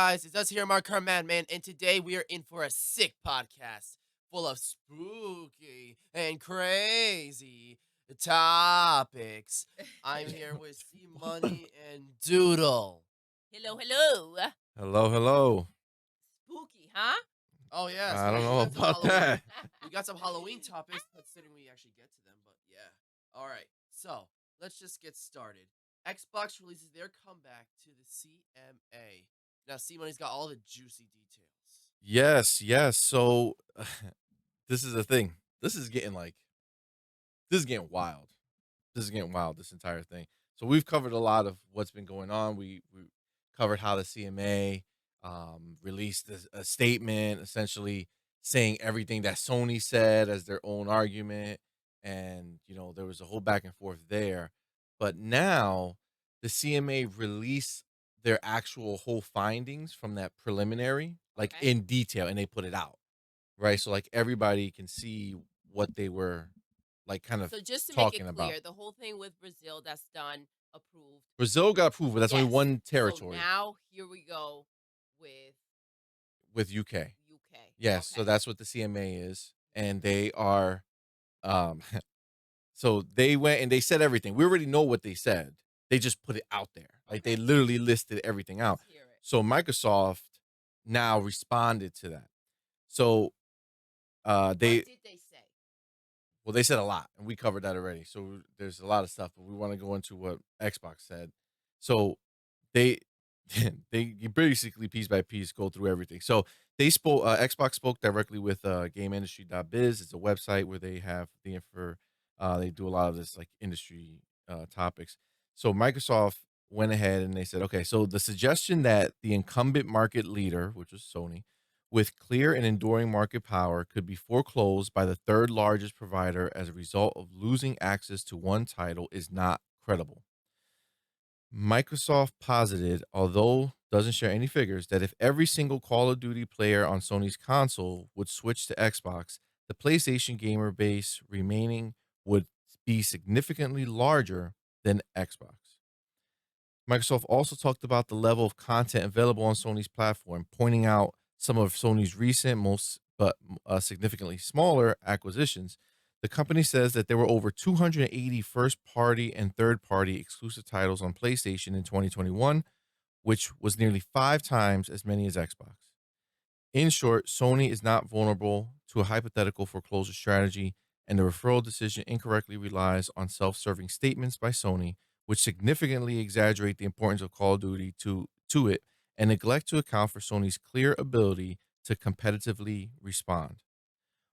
guys? It's us here, Mark MADMAN, and today we are in for a sick podcast full of spooky and crazy topics. I'm here with C Money and Doodle. Hello, hello. Hello, hello. Spooky, huh? Oh yeah, I so don't we know got some about Halloween. that. We got some Halloween topics, considering we actually get to them. But yeah, all right. So let's just get started. Xbox releases their comeback to the CMA. Now, C Money's got all the juicy details. Yes, yes. So this is the thing. This is getting wild. This is getting wild. This entire thing. So we've covered a lot of what's been going on. We covered how the CMA released a statement, essentially saying everything that Sony said as their own argument, and there was a whole back and forth there. But now the CMA released their actual whole findings from that preliminary, like Okay. in detail, and they put it out, right? So like everybody can see what they were like kind of So just to make it talking clear, about. the whole thing with Brazil that's done, approved. Brazil got approved, but that's only Yes. one So territory now here we go with with UK. UK. Yes, so Okay. that's what the CMA is, and they are, um, so they went and they said everything. We already know what they said. They just put it out there, like they Okay. literally listed everything out. Let's hear it. So Microsoft now responded to that. So What they did they say? well they said a lot, and we covered that already. So there's a lot of stuff, but we want to go into what Xbox said. So they they basically piece by piece go through everything. So they spoke. Xbox spoke directly with GameIndustry.biz. It's a website where they have the info. They do a lot of this like industry topics. So Microsoft went ahead and they said, okay, so the suggestion that the incumbent market leader, which was Sony, with clear and enduring market power, could be foreclosed by the third largest provider as a result of losing access to one title is not credible. Microsoft posited, although doesn't share any figures, that if every single Call of Duty player on Sony's console would switch to Xbox, the PlayStation gamer base remaining would be significantly larger than Xbox. Microsoft also talked about the level of content available on Sony's platform, pointing out some of Sony's recent, most but significantly smaller acquisitions. The company says that there were over 280 first party and third party exclusive titles on PlayStation in 2021, which was nearly 5 times as many as Xbox. In short, Sony is not vulnerable to a hypothetical foreclosure strategy, and the referral decision incorrectly relies on self serving statements by Sony, which significantly exaggerate the importance of Call of Duty to it and neglect to account for Sony's clear ability to competitively respond.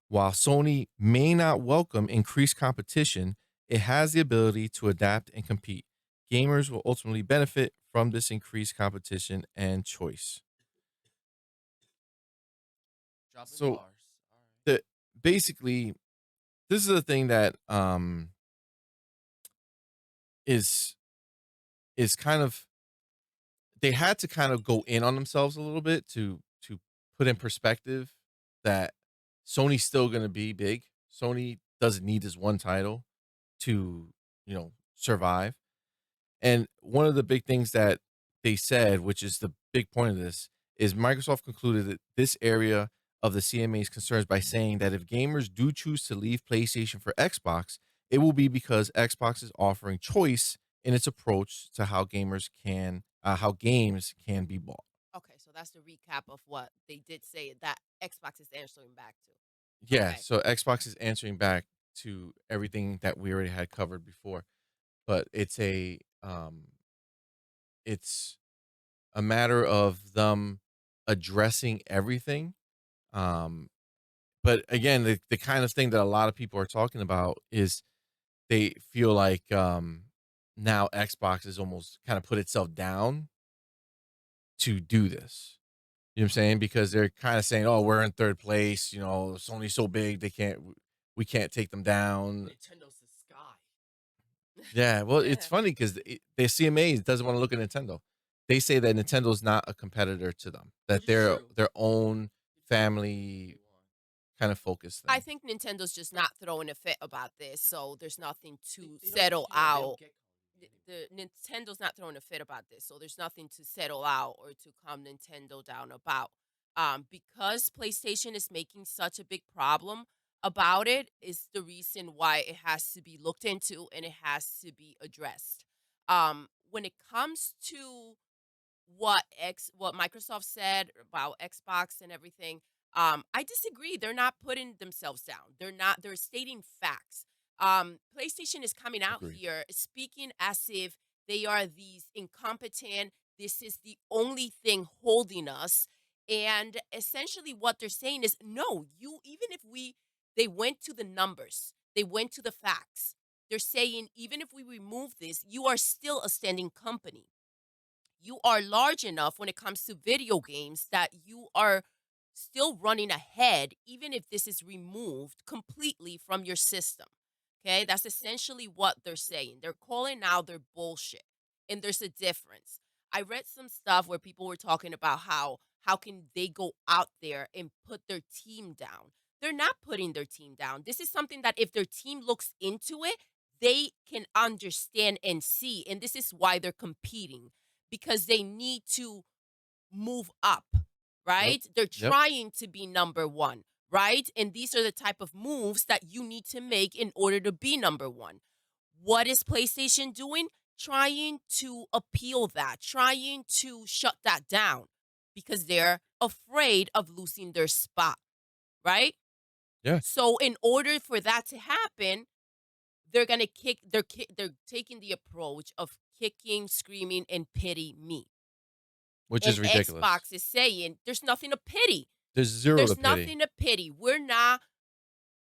While Sony may not welcome increased competition, it has the ability to adapt and compete. Gamers will ultimately benefit from this increased competition and choice. Dropping So, bars. All right. the basically, this is the thing that is is kind of they had to kind of go in on themselves a little bit to put in perspective that Sony's still going to be big. Sony doesn't need this one title to survive. And one of the big things that they said, which is the big point of this, is Microsoft concluded that this area of the CMA's concerns by saying that if gamers do choose to leave PlayStation for Xbox, it will be because Xbox is offering choice in its approach to how games can be bought. Okay, so that's the recap of what they did say that Xbox is answering back to. Yeah, Okay. so Xbox is answering back to everything that we already had covered before, but it's a matter of them addressing everything. Um, but again, the kind of thing that a lot of people are talking about is they feel like now Xbox has almost kind of put itself down to do this. You know what I'm saying? Because they're kind of saying, "Oh, we're in third place. Sony's so big, we can't take them down." Nintendo's the sky. Yeah, well, it's funny because the CMA doesn't want to look at Nintendo. They say that Nintendo's not a competitor to them; that Which is they're true. their own You can say whatever family you want. kind of focused I thing. think Nintendo's just not throwing a fit about this, so there's nothing to They don't settle care. They out. don't get. the Nintendo's not throwing a fit about this, so there's nothing to settle out or to calm Nintendo down about. Because PlayStation is making such a big problem about it is the reason why it has to be looked into and it has to be addressed. When it comes to what Microsoft said about Xbox and everything. I disagree. They're not putting themselves down. They're stating facts. PlayStation is coming out Agreed. here speaking as if they are these incompetent. This is the only thing holding us. And essentially what they're saying is no, even if they went to the numbers, they went to the facts. They're saying even if we remove this, you are still a standing company. You are large enough when it comes to video games that you are still running ahead, even if this is removed completely from your system. Okay, that's essentially what they're saying. They're calling out their bullshit, and there's a difference. I read some stuff where people were talking about how can they go out there and put their team down. They're not putting their team down. This is something that if their team looks into it, they can understand and see, and this is why they're competing because they need to move up, Yep. right? They're Yep. trying to be number one, right? And these are the type of moves that you need to make in order to be number one. What is PlayStation doing? Trying to appeal that, trying to shut that down because they're afraid of losing their spot, right? Yeah. So in order for that to happen, they're gonna they're taking the approach of kicking, screaming, and pity me. Which And is ridiculous. Xbox is saying there's nothing to pity. There's zero There's to pity. nothing to pity. We're not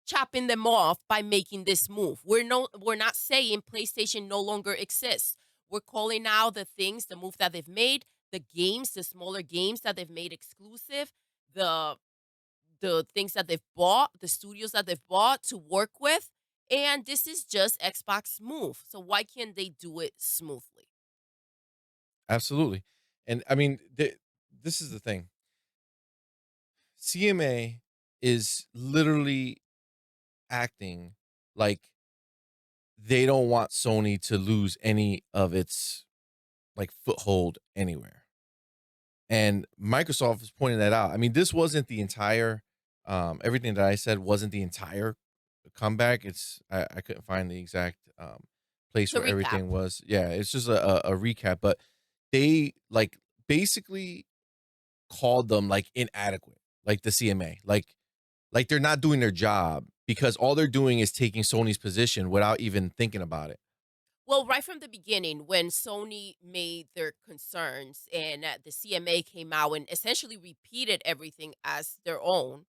chopping them off by making this move. We're not saying PlayStation no longer exists. We're calling out the things, the move that they've made, the games, the smaller games that they've made exclusive, the things that they've bought, the studios that they've bought to work with. And this is just Xbox move. So why can't they do it smoothly? Absolutely. And I mean, this is the thing. CMA is literally acting like they don't want Sony to lose any of its like foothold anywhere. And Microsoft is pointing that out. I mean, this wasn't the entire everything that I said wasn't the entire comeback. I couldn't find the exact place It's a where recap. everything was. Yeah, it's just a recap, but they like basically called them like inadequate, like the CMA. Like they're not doing their job because all they're doing is taking Sony's position without even thinking about it. Well, right from the beginning, when Sony made their concerns and the CMA came out and essentially repeated everything as their own,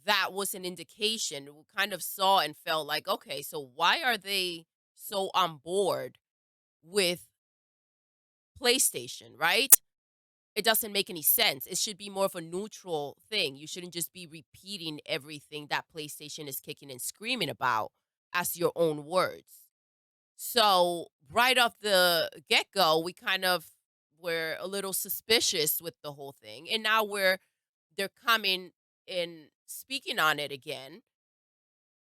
that was an indication. We kind of saw and felt like, okay, so why are they so on board with PlayStation, right? It doesn't make any sense. It should be more of a neutral thing. You shouldn't just be repeating everything that PlayStation is kicking and screaming about as your own words. So, right off the get go, we kind of were a little suspicious with the whole thing. And now they're coming and speaking on it again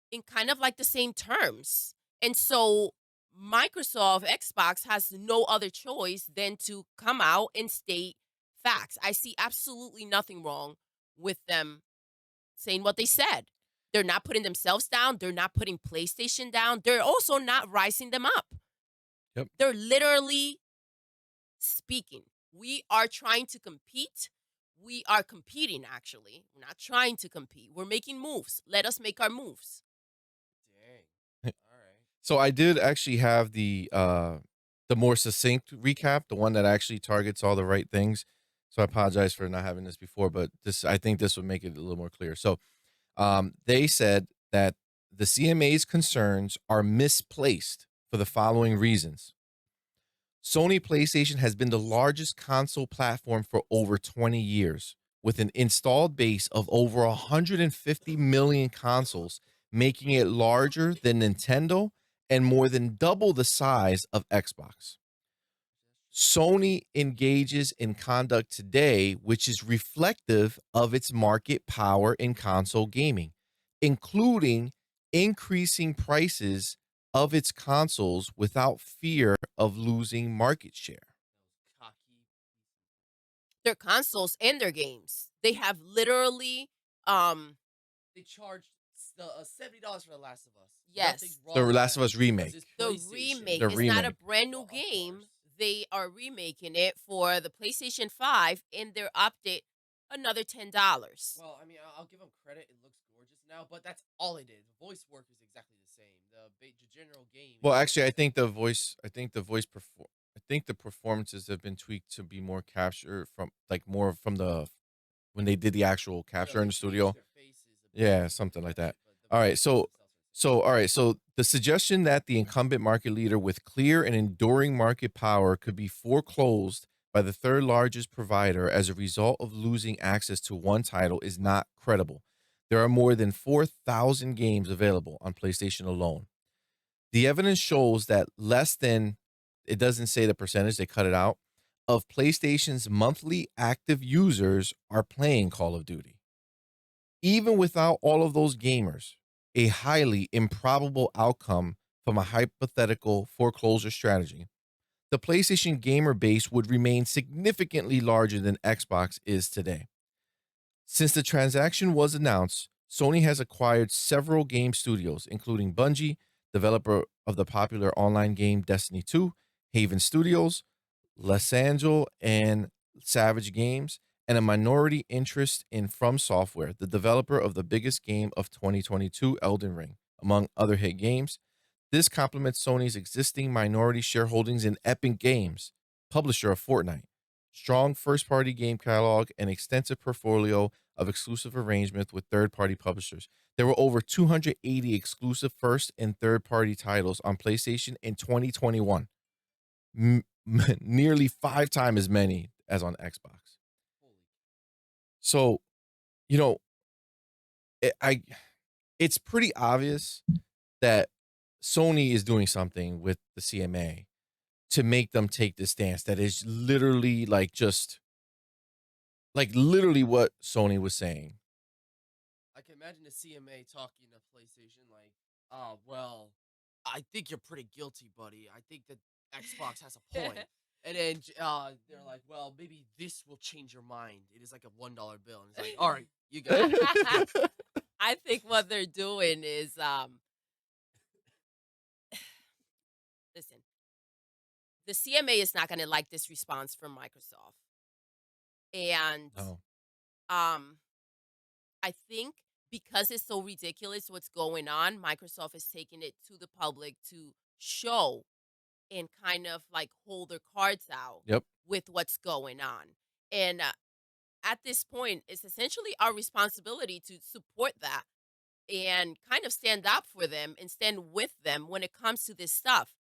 in kind of like the same terms. And so Microsoft, Xbox has no other choice than to come out and state facts. I see absolutely nothing wrong with them saying what they said. They're not putting themselves down. They're not putting PlayStation down. They're also not rising them up. Yep. They're literally speaking. We are trying to compete. We are competing, actually. We're not trying to compete. We're making moves. Let us make our moves. Dang. All right. So I did actually have the more succinct recap, the one that actually targets all the right things. So I apologize for not having this before, but I think this would make it a little more clear. So they said that the CMA's concerns are misplaced for the following reasons. Sony PlayStation has been the largest console platform for over 20 years, with an installed base of over 150 million consoles, making it larger than Nintendo and more than double the size of Xbox. Sony engages in conduct today which is reflective of its market power in console gaming, including increasing prices of its consoles without fear of losing market share. Cocky. Their consoles and their games. They have literally, um, They charged $70 for The Last of Us. Yes. Nothing's wrong The with Last of that Us because remake. it's the PlayStation. remake. The It's not a remake. brand new Well, of game. course. They are remaking it for the PlayStation 5, and they're upped it another $10. Well, I mean, I'll give them credit. It looks gorgeous now, but that's all they did. The voice work is exactly the same. The general game. Well, is actually, I just- think the voice, I think the performances have been tweaked to be more captured from, like, more from the when they did the actual Yeah, capture they in the changed studio. their faces a bit Yeah, to something like match that. it, but the All right, voices so themselves are all right, so the suggestion that the incumbent market leader with clear and enduring market power could be foreclosed by the third largest provider as a result of losing access to one title is not credible. There are more than 4,000 games available on PlayStation alone. The evidence shows that less than, it doesn't say the percentage, they cut it out, of PlayStation's monthly active users are playing Call of Duty. Even without all of those gamers, a highly improbable outcome from a hypothetical foreclosure strategy, the PlayStation gamer base would remain significantly larger than Xbox is today. Since the transaction was announced, Sony has acquired several game studios, including Bungie, developer of the popular online game Destiny 2, Haven Studios, Lesangel, and Savage Games, and a minority interest in From Software, the developer of the biggest game of 2022, Elden Ring, among other hit games. This complements Sony's existing minority shareholdings in Epic Games, publisher of Fortnite, strong first-party game catalog, and extensive portfolio of exclusive arrangements with third-party publishers. There were over 280 exclusive first and third-party titles on PlayStation in 2021, nearly 5 times as many as on Xbox. Holy. So, you know, it's pretty obvious that Sony is doing something with the CMA to make them take this stance that is literally literally what Sony was saying. I can imagine the CMA talking to PlayStation like, "Oh, well, I think you're pretty guilty, buddy. I think that Xbox has a point." And then they're like, "Well, maybe this will change your mind. It is like a $1 bill." And it's like, "All right, you got it." I think what they're doing is, listen, the CMA is not going to like this response from Microsoft. And No. I think because it's so ridiculous what's going on, Microsoft is taking it to the public to show and kind of like hold their cards out Yep. with what's going on. And at this point, it's essentially our responsibility to support that and kind of stand up for them and stand with them when it comes to this stuff.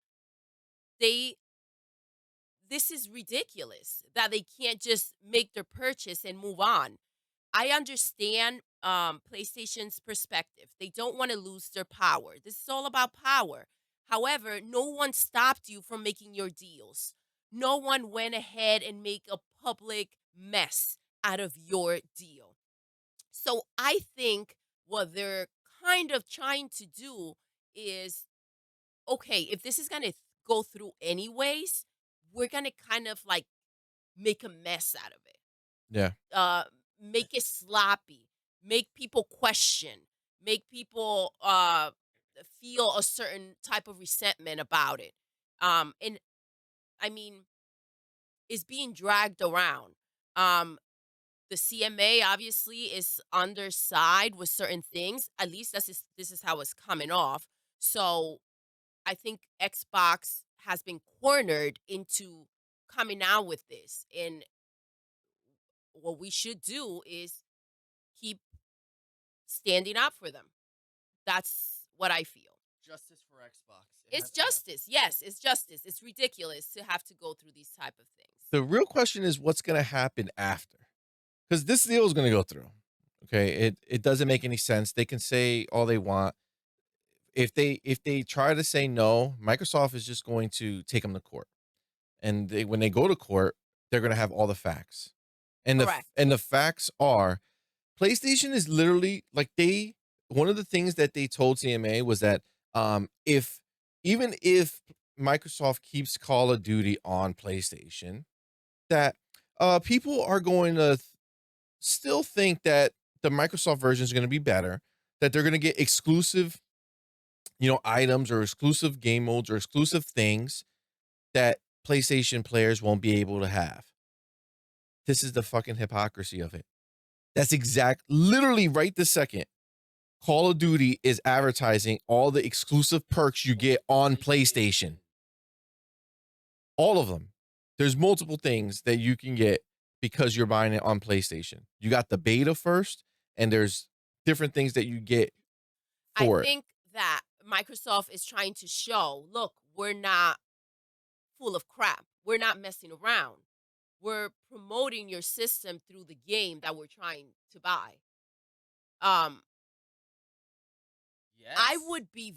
This is ridiculous that they can't just make their purchase and move on. I understand PlayStation's perspective. They don't want to lose their power. This is all about power. However, no one stopped you from making your deals. No one went ahead and make a public mess out of your deal. So I think what they're kind of trying to do is, okay, if this is going to go through anyways, we're going to kind of like make a mess out of it. Yeah. Make it sloppy, make people question, make people feel a certain type of resentment about it. And I mean, it's being dragged around. The CMA obviously is on their side with certain things. At least this is how it's coming off. So I think Xbox has been cornered into coming out with this. And what we should do is keep standing up for them. That's what I feel. Justice for Xbox. It It's has to happen. justice. Yes, it's justice. It's ridiculous to have to go through these type of things. The real question is what's going to happen after. Cuz this deal is going to go through. Okay? It doesn't make any sense. They can say all they want. If they try to say no, Microsoft is just going to take them to court. And when they go to court, they're going to have all the facts. And Correct. the facts are PlayStation is literally like one of the things that they told CMA was that if even if Microsoft keeps Call of Duty on PlayStation, that people are going to still think that the Microsoft version is going to be better, that they're going to get exclusive, items or exclusive game modes or exclusive things that PlayStation players won't be able to have. This is the fucking hypocrisy of it. That's literally right this second. Call of Duty is advertising all the exclusive perks you get on PlayStation. All of them. There's multiple things that you can get because you're buying it on PlayStation. You got the beta first, and there's different things that you get for I it. think that Microsoft is trying to show, look, we're not full of crap. We're not messing around. We're promoting your system through the game that we're trying to buy. Yes. I would be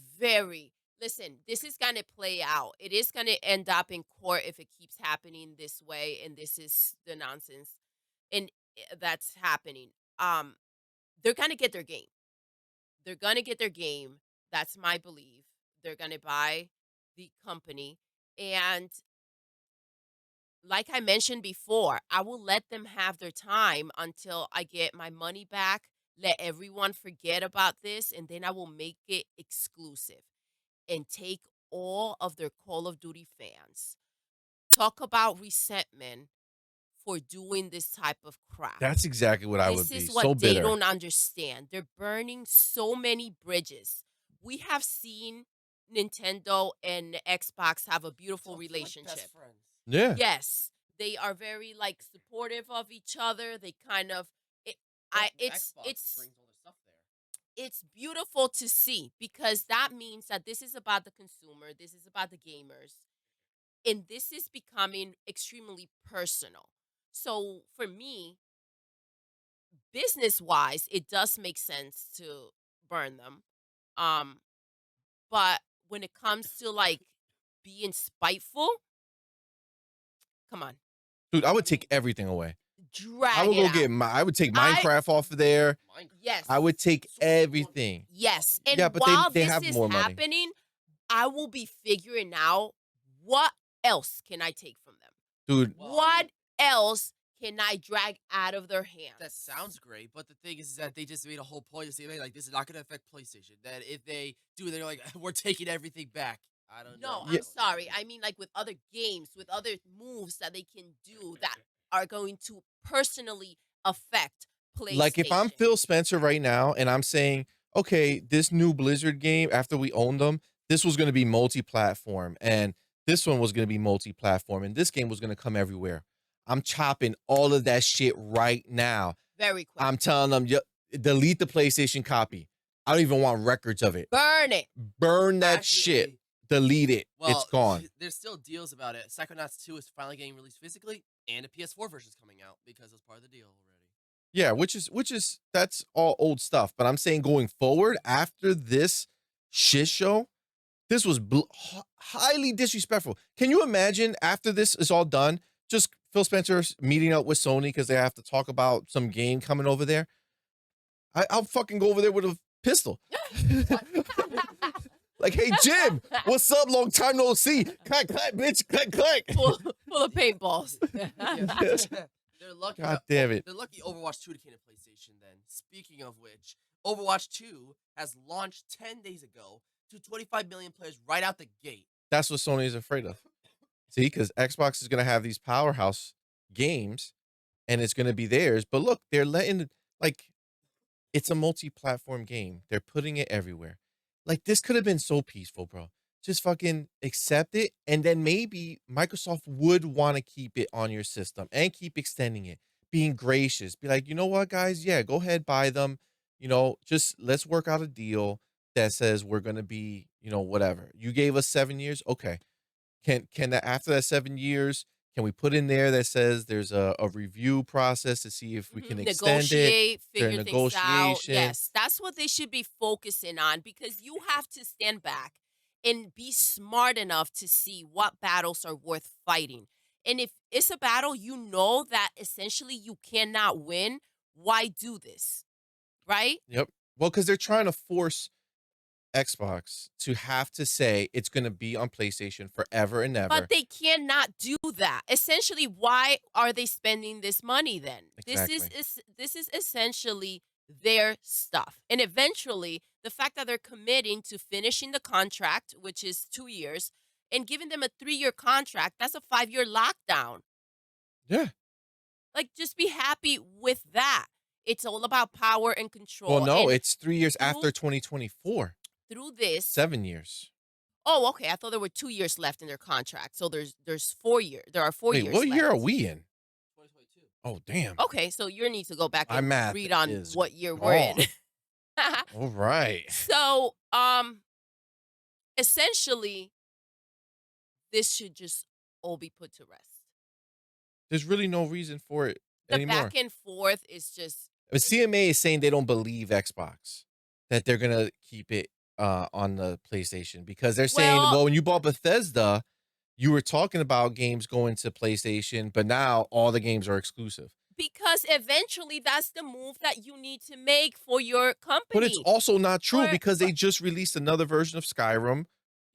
listen, this is going to play out. It is going to end up in court if it keeps happening this way, and this is the nonsense and that's happening. They're going to get their game. They're going to get their game. That's my belief. They're going to buy the company, and like I mentioned before, I will let them have their time until I get my money back. Let everyone forget about this, and then I will make it exclusive and take all of their Call of Duty fans. Talk about resentment for doing this type of crap. That's exactly what I would This be. is So what they bitter. don't understand. They're burning so many bridges. We have seen Nintendo and Xbox have a beautiful Talk to, like, relationship. best friends. Yeah. Yes, they are very supportive of each other. They kind of Xbox it's brings all their stuff there. it's beautiful to see because that means that this is about the consumer, this is about the gamers, and this is becoming extremely personal. So for me, business-wise, it does make sense to burn them. Um but when it comes to being spiteful, come on, Dude, I would take everything away. I drag would it go out. get I would take I- Minecraft off of there. Minecraft. Yes. I would take So much fun. everything. Yes, and Yeah, but while they this have is more money. happening, I will be figuring out what else can I take from them. Dude, Well, I What mean, else can I drag out of their hands? that sounds great, but the thing is that they just made a whole point of saying like this is not going to affect PlayStation. That if they do, they're like we're taking everything back. I don't know. No, I I'm don't sorry. know. I mean, with other games, with other moves that they can do that are going to personally affect PlayStation. like if I'm Phil Spencer right now and I'm saying, okay, this new Blizzard game, after we owned them, this was going to be multi-platform and this one was going to be multi-platform and this game was going to come everywhere. I'm chopping all of that shit right now. Very quick. I'm telling them, delete the PlayStation copy. I don't even want records of it. Burn it. Burn that shit. Actually, Delete it. Well, It's gone. There's still deals about it. Psychonauts 2 is finally getting released physically, and a PS4 version is coming out because it's part of the deal already. Yeah, which is that's all old stuff. But I'm saying going forward after this shit show, this was highly disrespectful. Can you imagine after this is all done, just Phil Spencer meeting up with Sony because they have to talk about some game coming over there? I'll fucking go over there with a pistol. Like, hey, Jim, what's up? Long time no see. Clack, clack, bitch. Clack, clack. full of paintballs. They're lucky. God damn it. They're lucky Overwatch 2 came to PlayStation then. Speaking of which, Overwatch 2 has launched 10 days ago to 25 million players right out the gate. That's what Sony is afraid of. See, because Xbox is going to have these powerhouse games and it's going to be theirs. But look, they're letting, it's a multi-platform game. They're putting it everywhere. This could have been so peaceful, bro. Just fucking accept it. And then maybe Microsoft would want to keep it on your system and keep extending it, being gracious. Be like, you know what, guys? Yeah, go ahead, buy them. Just let's work out a deal that says we're going to be, whatever. You gave us 7 years. Okay. Can that after that 7 years, can we put in there that says there's a review process to see if we can extend Negotiate, it? figure things out. Negotiation. Yes, that's what they should be focusing on because you have to stand back and be smart enough to see what battles are worth fighting. And if it's a battle you know that essentially you cannot win, why do this? Right? Yep. Well, because they're trying to force Xbox to have to say it's going to be on PlayStation forever and ever. But they cannot do that. Essentially, why are they spending this money then? Exactly. This is essentially their stuff. And eventually, the fact that they're committing to finishing the contract, which is 2 years, and giving them a 3-year contract, that's a 5-year lockdown. Yeah. Like, just be happy with that. It's all about power and control. Well, no, and it's 3 years through- after 2024. through this. 7 years. Oh, okay. I thought there were 2 years left in their contract. So there's 4 years. There are 4 Wait, years what year are left. we in? 2022. Oh, damn. Okay, so you need to go back My and math read on is what year we're in. All right. So, essentially, this should just all be put to rest. There's really no reason for it The anymore. back and forth is just But CMA is saying they don't believe Xbox, that they're going to keep it on the PlayStation, because they're saying, well, when you bought Bethesda, you were talking about games going to PlayStation, but now all the games are exclusive. because eventually that's the move that you need to make for your company. But it's also not true, Or- because they just released another version of Skyrim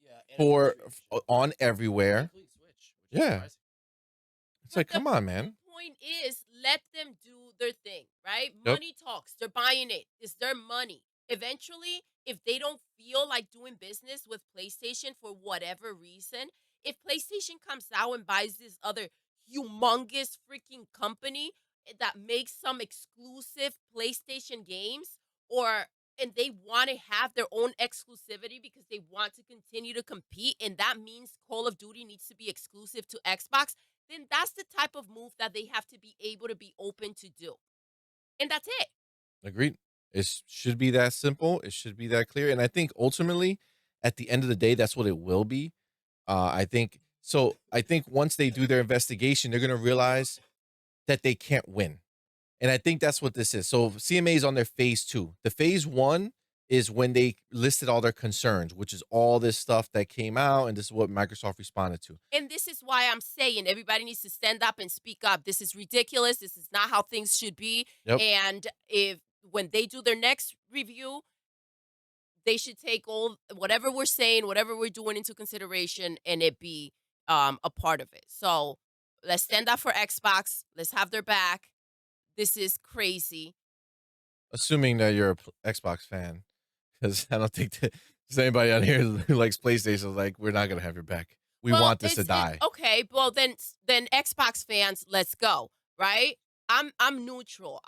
Yeah. and for Switch. on everywhere. Complete Switch, which is Yeah. surprising. It's like, But come on, man. The point is, let them do their thing, right? Yep. Money talks. They're buying it. It's their money. Eventually, if they don't feel like doing business with PlayStation for whatever reason, if PlayStation comes out and buys this other humongous freaking company that makes some exclusive PlayStation games, and they want to have their own exclusivity because they want to continue to compete, and that means Call of Duty needs to be exclusive to Xbox, then that's the type of move that they have to be able to be open to do. And that's it. Agreed. It should be that simple. It should be that clear. And I think ultimately, at the end of the day, that's what it will be. I think once they do their investigation, they're going to realize that they can't win. And I think that's what this is. So CMA is on their phase 2. The phase 1 is when they listed all their concerns, which is all this stuff that came out, and this is what Microsoft responded to. And this is why I'm saying everybody needs to stand up and speak up. This is ridiculous. This is not how things should be. Yep. And when they do their next review, they should take all whatever we're saying, whatever we're doing into consideration, and it be a part of it. So let's stand up for Xbox. Let's have their back. This is crazy. Assuming that you're a Xbox fan, because I don't think that there's anybody on here who likes PlayStation. Like, we're not going to have your back. We want this to die. Okay, well then Xbox fans, let's go. Right? I'm neutral.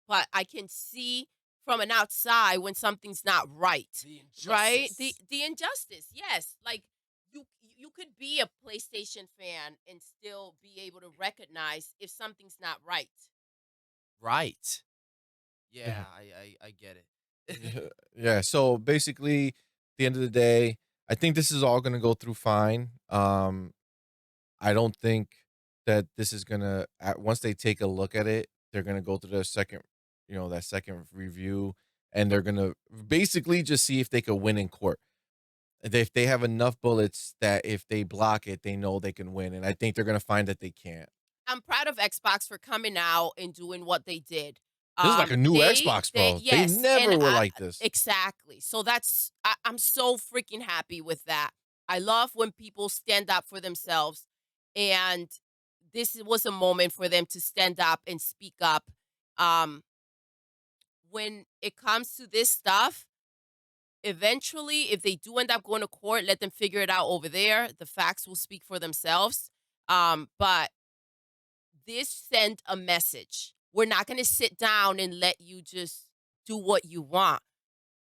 But I can see from an outside when something's not right. The injustice. Right? The injustice. Yes. Like you could be a PlayStation fan and still be able to recognize if something's not right. Right. Yeah, I get it. Yeah. So basically, at the end of the day, I think this is all going to go through fine. I don't think that this is going to, once they take a look at it, they're going to go through their second, that second review, and they're going to basically just see if they could win in court. If they have enough bullets that if they block it, they know they can win. And I think they're going to find that they can't. I'm proud of Xbox for coming out and doing what they did. This is like a new Xbox, bro. Yes, they never and were like this. Exactly. So I'm so freaking happy with that. I love when people stand up for themselves, and this was a moment for them to stand up and speak up. When it comes to this stuff, eventually, if they do end up going to court, let them figure it out over there. The facts will speak for themselves. But this sent a message. We're not going to sit down and let you just do what you want.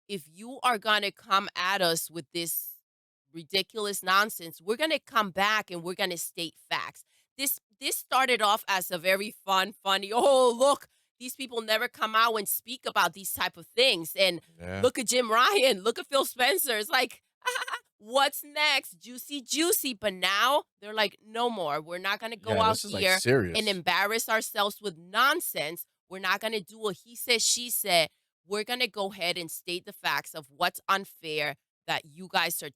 If you are going to come at us with this ridiculous nonsense, we're going to come back and we're going to state facts. This started off as a very funny, oh, look, these people never come out and speak about these type of things. And look at Jim Ryan, look at Phil Spencer. It's like, what's next? Juicy. But now they're like, no more. We're not going to go out here and embarrass ourselves with nonsense. We're not going to do a he said, she said. We're going to go ahead and state the facts of what's unfair that you guys are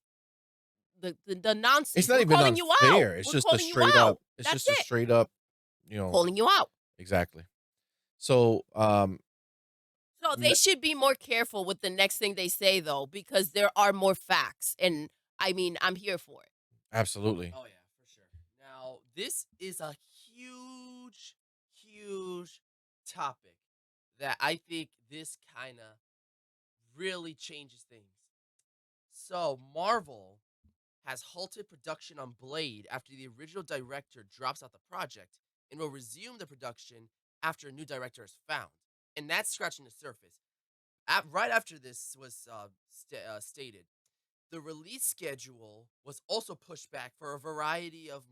the nonsense. It's not even unfair. It's just a straight up. It's just a straight up, calling you out. Exactly. So, So they should be more careful with the next thing they say, though, because there are more facts. And I mean, I'm here for it. Absolutely. Oh yeah, for sure. Now this is a huge topic that I think this kind of really changes things. So Marvel has halted production on Blade after the original director drops out the project and will resume the production after a new director is found. And that's scratching the surface. Right after this was stated, the release schedule was also pushed back for a variety of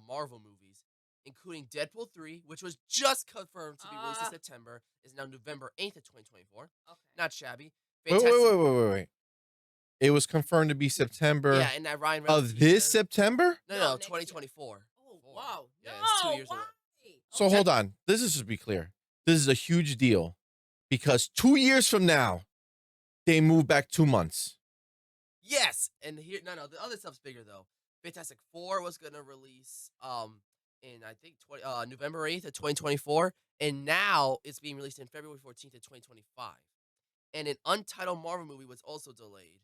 Marvel movies, including Deadpool 3, which was just confirmed to be released in September, is now November 8th of 2024. Okay. Not shabby. Wait, Fantastic. wait. It was confirmed to be September Yeah, and that Ryan Reynolds of this teaser. September? No, No, next year. 2024. Oh, wow. Yeah, it's 2 No, years away. why? So Okay. hold on. This is just be clear. This is a huge deal because 2 years from now, they move back 2 months. Yes, and here the other stuff's bigger though. Fantastic Four was gonna release in I think November 8th of 2024, and now it's being released in February 14th of 2025. And an untitled Marvel movie was also delayed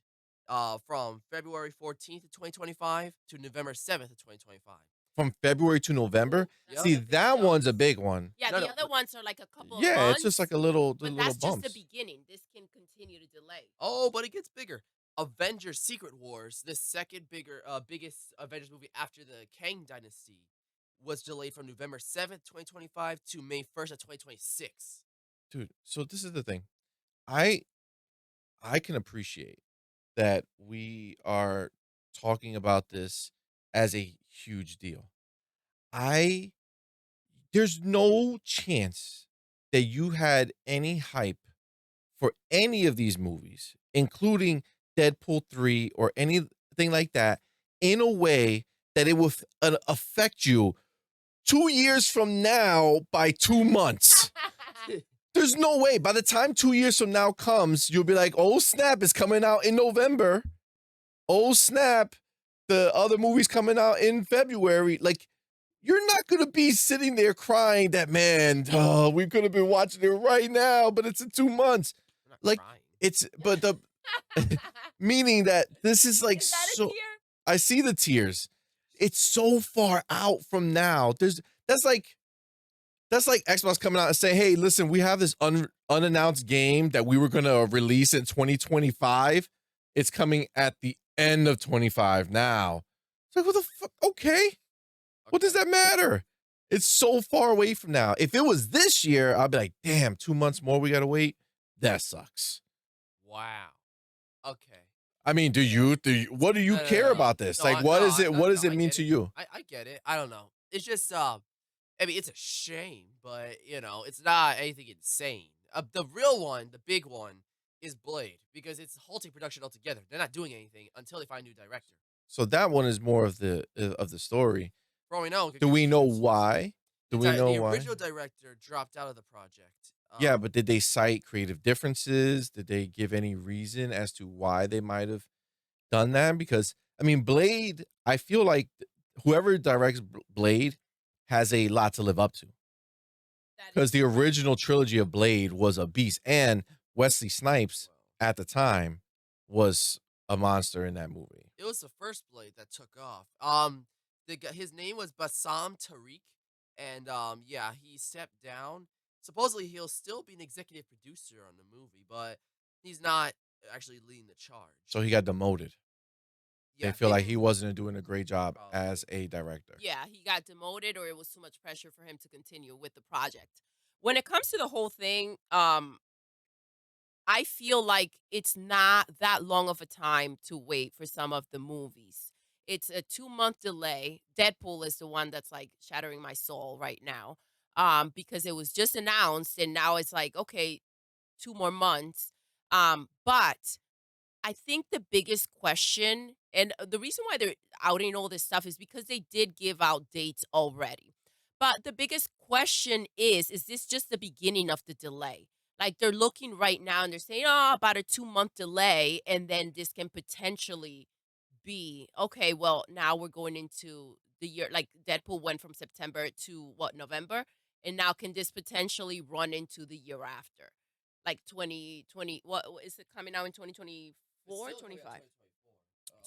from February 14th of 2025 to November 7th of 2025. From February to November. Yep. See, a big that jump. one's a big one. Yeah, No, the no, other ones are like a couple of Yeah, months. it's just like a little, But little that's just bumps. the beginning. This can continue to delay. Oh, but it gets bigger. Avengers Secret Wars, the second biggest Avengers movie after the Kang Dynasty, was delayed from November 7th, 2025 to May 1st of 2026. Dude, so this is the thing. I can appreciate that we are talking about this as a huge deal. I There's no chance that you had any hype for any of these movies, including Deadpool 3 or anything like that, in a way that it will affect you 2 years from now by 2 months. There's no way. By the time 2 years from now comes, you'll be like, oh, snap, it's coming out in November. Oh, snap, the other movie's coming out in February. Like, you're not going to be sitting there crying that, man, we could have been watching it right now, but it's in 2 months. I'm not Like, crying. it's, but the, meaning that this is like Is that a so, tear? I see the tears. It's so far out from now. That's like Xbox coming out and saying, "Hey, listen, we have this unannounced game that we were going to release in 2025. It's coming at the end of 25 now." It's like, what the fuck? Okay. What does that matter? It's so far away from now. If it was this year, I'd be like, "Damn, 2 months more we got to wait. That sucks." Wow. Okay. I mean, what do you No, care no. about this? No, like, what no, is it? no, What does no, it I mean get to it. you? I get it. I don't know. It's just I mean, it's a shame, but it's not anything insane. The real one, the big one, is Blade because it's halting production altogether. They're not doing anything until they find a new director. So that one is more of the story. For all we know, it could Do get we know canceled. why? Do we know The why? original director dropped out of the project. Yeah, but did they cite creative differences? Did they give any reason as to why they might have done that? Because I mean, Blade, I feel like whoever directs Blade has a lot to live up to. That is Because the original trilogy of Blade was a beast, and Wesley Snipes at the time was a monster in that movie. it was the first Blade that took off. His name was Bassam Tariq, and yeah, he stepped down. Supposedly, he'll still be an executive producer on the movie, but he's not actually leading the charge. So he got demoted. Yeah, They feel like he maybe- wasn't doing a great job Probably. as a director. Yeah, he got demoted or it was too much pressure for him to continue with the project. When it comes to the whole thing, I feel like it's not that long of a time to wait for some of the movies. It's a 2 month delay. Deadpool is the one that's like shattering my soul right now. Because it was just announced and now it's like, okay, 2 more months. But I think the biggest question, and the reason why they're outing all this stuff is because they did give out dates already. But the biggest question is this just the beginning of the delay? Like they're looking right now and they're saying, oh, about a 2 month delay. And then this can potentially be, okay, well, now we're going into the year, like Deadpool went from September to what, November? And now can this potentially run into the year after? like 2020. What is it coming out in 2024, It's still coming out 25?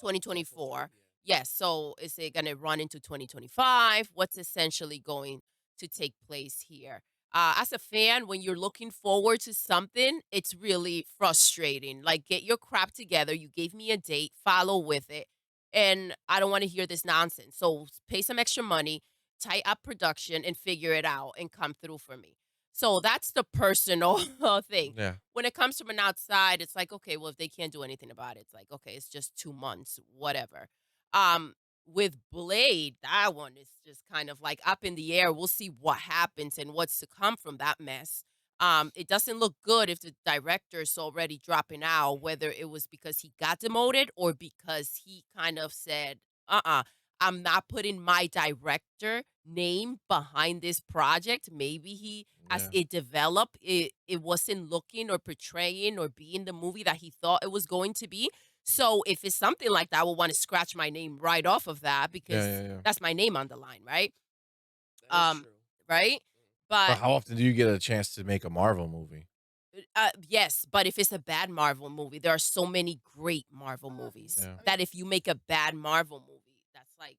2024. 2024. Yeah. Yes. So is it going to run into 2025? What's essentially going to take place here? As a fan, when you're looking forward to something, it's really frustrating. Like, get your crap together. You gave me a date, follow with it. And I don't want to hear this nonsense. So pay some extra money, tie up production, and figure it out and come through for me. So that's the personal thing. Yeah. When it comes from an outside, it's like, okay, well, if they can't do anything about it, it's like, okay, it's just 2 months, whatever. Um, with Blade, that one is just kind of like up in the air. We'll see what happens and what's to come from that mess. It doesn't look good if the director's already dropping out, whether it was because he got demoted or because he kind of said, I'm not putting my director name behind this project. Maybe he, as Yeah. it developed, it wasn't looking or portraying or being the movie that he thought it was going to be. So if it's something like that, I will want to scratch my name right off of that Yeah. because Yeah. Yeah. that's my name on the line, right? That is Um, true. right? But But how often do you get a chance to make a Marvel movie? yes, but if it's a bad Marvel movie, there are so many great Marvel movies Yeah. that if you make a bad Marvel movie, that's like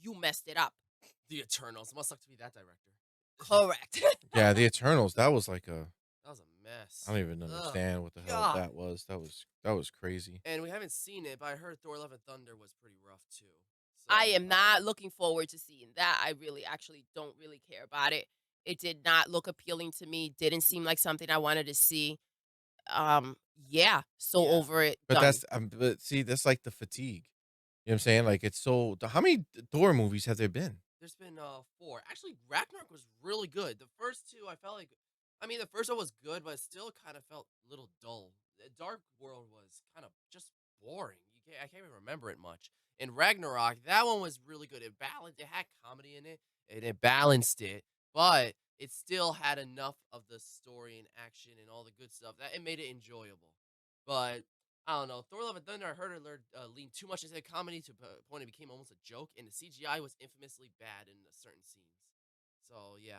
you messed it up. The Eternals. Must suck to be that director. Correct. Yeah, the Eternals. That was like a. That was a mess. I don't even Ugh, understand what the hell God. that was. That was crazy. And we haven't seen it, but I heard Thor: Love and Thunder was pretty rough too. So I am not looking forward to seeing that. I really actually don't really care about it. It did not look appealing to me. Didn't seem like something I wanted to see. Yeah, so Yeah. over it. But Done. but see, that's like the fatigue. You know what I'm saying? Like it's so. How many Thor movies have there been? There's been 4. Actually, Ragnarok was really good. The first 2, I felt like, I mean, the first one was good, but it still kind of felt a little dull. The Dark World was kind of just boring. I can't even remember it much. And Ragnarok, that one was really good. It balanced. It had comedy in it, and it balanced it, but it still had enough of the story and action and all the good stuff that it made it enjoyable. But I don't know. Thor: Love and Thunder, I heard it leaned too much into the comedy to the point it became almost a joke, and the CGI was infamously bad in certain scenes. So yeah.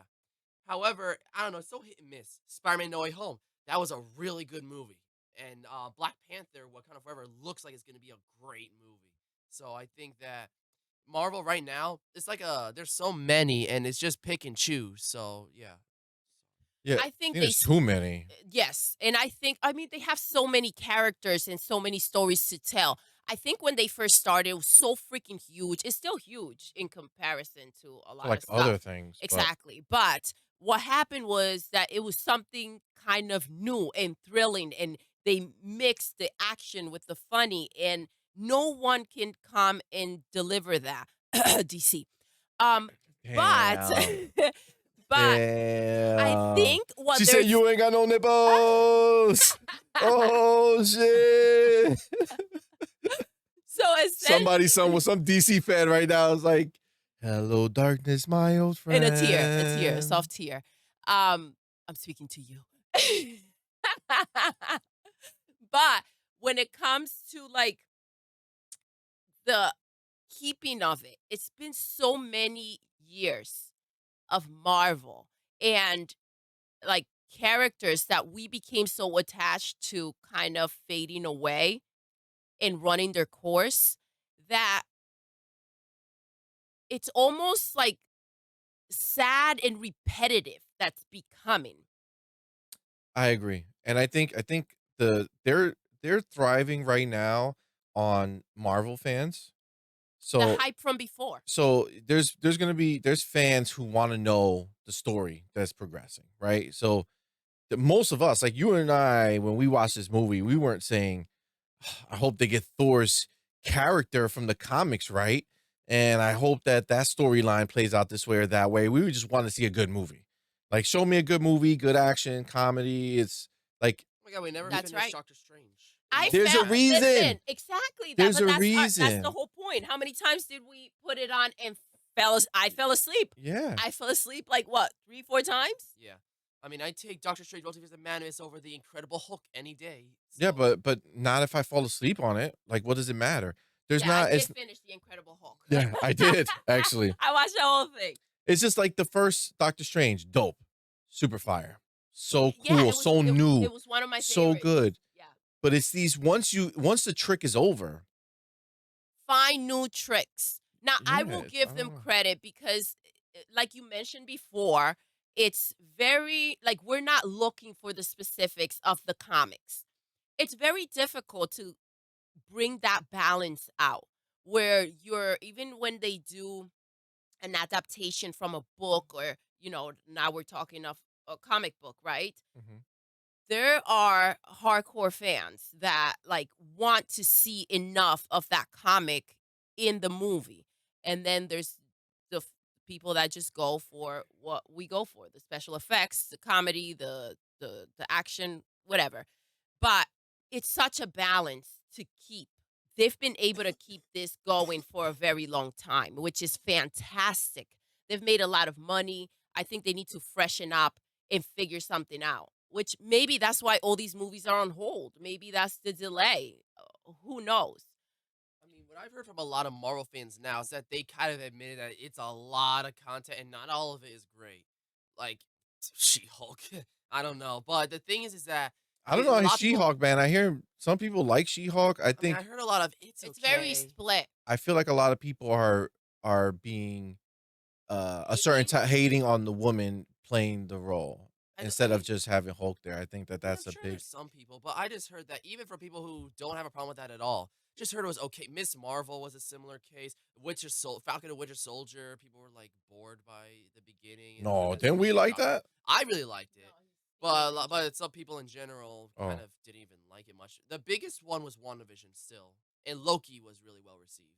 However, I don't know. It's so hit and miss. Spider-Man: No Way Home. That was a really good movie, and Black Panther: Wakanda Forever looks like it's gonna be a great movie. So I think that Marvel right now, it's like there's so many, and it's just pick and choose. So yeah. Yeah, I I think think there's too many. yes, and I mean they have so many characters and so many stories to tell. I think when they first started, it was so freaking huge. It's still huge in comparison to a For lot like of other stuff. things, but Exactly. But what happened was that it was something kind of new and thrilling, and they mixed the action with the funny, and no one can come and deliver that. DC. Um, but damn, but I damn. think what She they're said you ain't got no nipples. Oh shit! so Somebody, essentially with some DC fan right now is like, "Hello, darkness, my old in friend." a tear, a soft tear. I'm speaking to you. But when it comes to like the keeping of it, it's been so many years of Marvel and like characters that we became so attached to kind of fading away and running their course that it's almost like sad and repetitive that's becoming. I agree, and I think they're thriving right now on Marvel fans. The So hype from before. there's fans who want to know the story that's progressing, right? So most of us, like you and I, when we watched this movie, we weren't saying, "I hope they get Thor's character from the comics right, and I hope that storyline plays out this way or that way." We would just want to see a good movie, like show me a good movie, good action, comedy. It's like Oh my god, we never That's finished right. Doctor Strange. I There's a felt reason. listen, exactly that, There's but a that's the reason. whole point. How many times did we put it on and I fell asleep. Yeah. I fell asleep like what, 3, 4 times? Yeah. I mean, I take Doctor Strange Multiverse of Madness over the Incredible Hulk any day. Yeah, So, but not if I fall asleep on it. Like, what does it matter? There's Yeah, I not. did It's finish the Incredible Hulk. yeah, I did actually. I watched the whole thing. It's just like the first Doctor Strange, dope, super fire. so Yeah, cool, so new, it was one of my so favorites. good. Yeah. But it's these once the trick is over. Find new tricks. Now, I will Yes, I give don't them know. credit because, like you mentioned before, it's very, like, we're not looking for the specifics of the comics. It's very difficult to bring that balance out where you're, even when they do an adaptation from a book or, now we're talking of a comic book, right? Mhm. There are hardcore fans that like want to see enough of that comic in the movie. And then there's the people that just go for what we go for, the special effects, the comedy, the action, whatever. But it's such a balance to keep. They've been able to keep this going for a very long time, which is fantastic. They've made a lot of money. I think they need to freshen up and figure something out, which maybe that's why all these movies are on hold. Maybe that's the delay. Who knows? I mean, what I've heard from a lot of Marvel fans now is that they kind of admitted that it's a lot of content and not all of it is great. Like She-Hulk, I don't know, but the thing is that I don't a know. lot His of people. She-Hulk, man. I hear some people like She-Hulk. I mean, I heard a lot of it's It's very okay. split. I feel like a lot of people are being a certain Hating? hating on the woman playing the role I instead of mean, just having Hulk there. I think that I mean, I'm that's a sure big. there's some people, but I just heard that even for people who don't have a problem with that at all, just heard it was okay. Miss Marvel was a similar case. Falcon and Winter Soldier, people were like bored by the beginning, and No, then didn't some we people like got. that? I really liked No, it, he didn't enjoy but it. some people in general kind Oh, of didn't even like it much. The biggest one was WandaVision still, and Loki was really well received,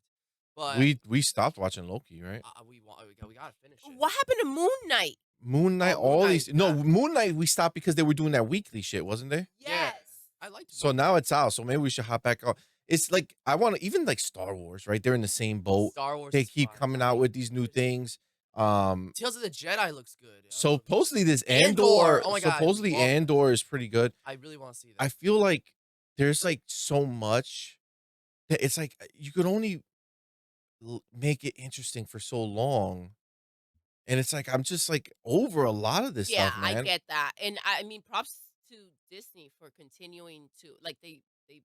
but we stopped watching Loki, right? we gotta finish it. What happened to Moon Knight? Moon Knight, Oh, Moon all Knight's these. No, back. Moon Knight. We stopped because they were doing that weekly shit, wasn't they? Yeah, Yes. I liked So Moon now Knight. it's out. So maybe we should hop back on. It's like I want to even like Star Wars, right? They're in the same boat. Star Wars They is keep fine. coming I out mean, with these new there's things. Um, Tales of the Jedi looks good. supposedly this Andor. Andor, Oh my god, I supposedly love that. Andor is pretty good. I really want to see I that. feel like there's like so much that it's like you could only make it interesting for so long, and it's like I'm just like over a lot of this Yeah, stuff, I man. get that. And I mean, props to Disney for continuing to, like, they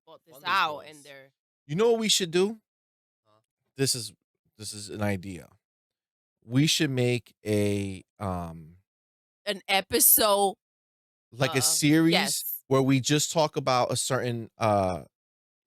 bought this Fund these out boys. and they're You know what we should do? Huh? This is this is an idea. We should make a an episode. like a series Yes, where we just talk about a certain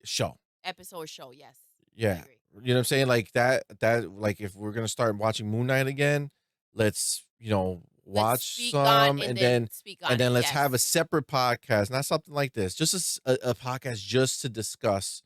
show. episode show. Yes, I Yeah. agree. You know what I'm saying? Like that like if we're gonna start watching Moon Knight again, let's, Let's watch speak on some and and then then speak on it. let's Yes, have a separate podcast, not something like this. Just a podcast just to discuss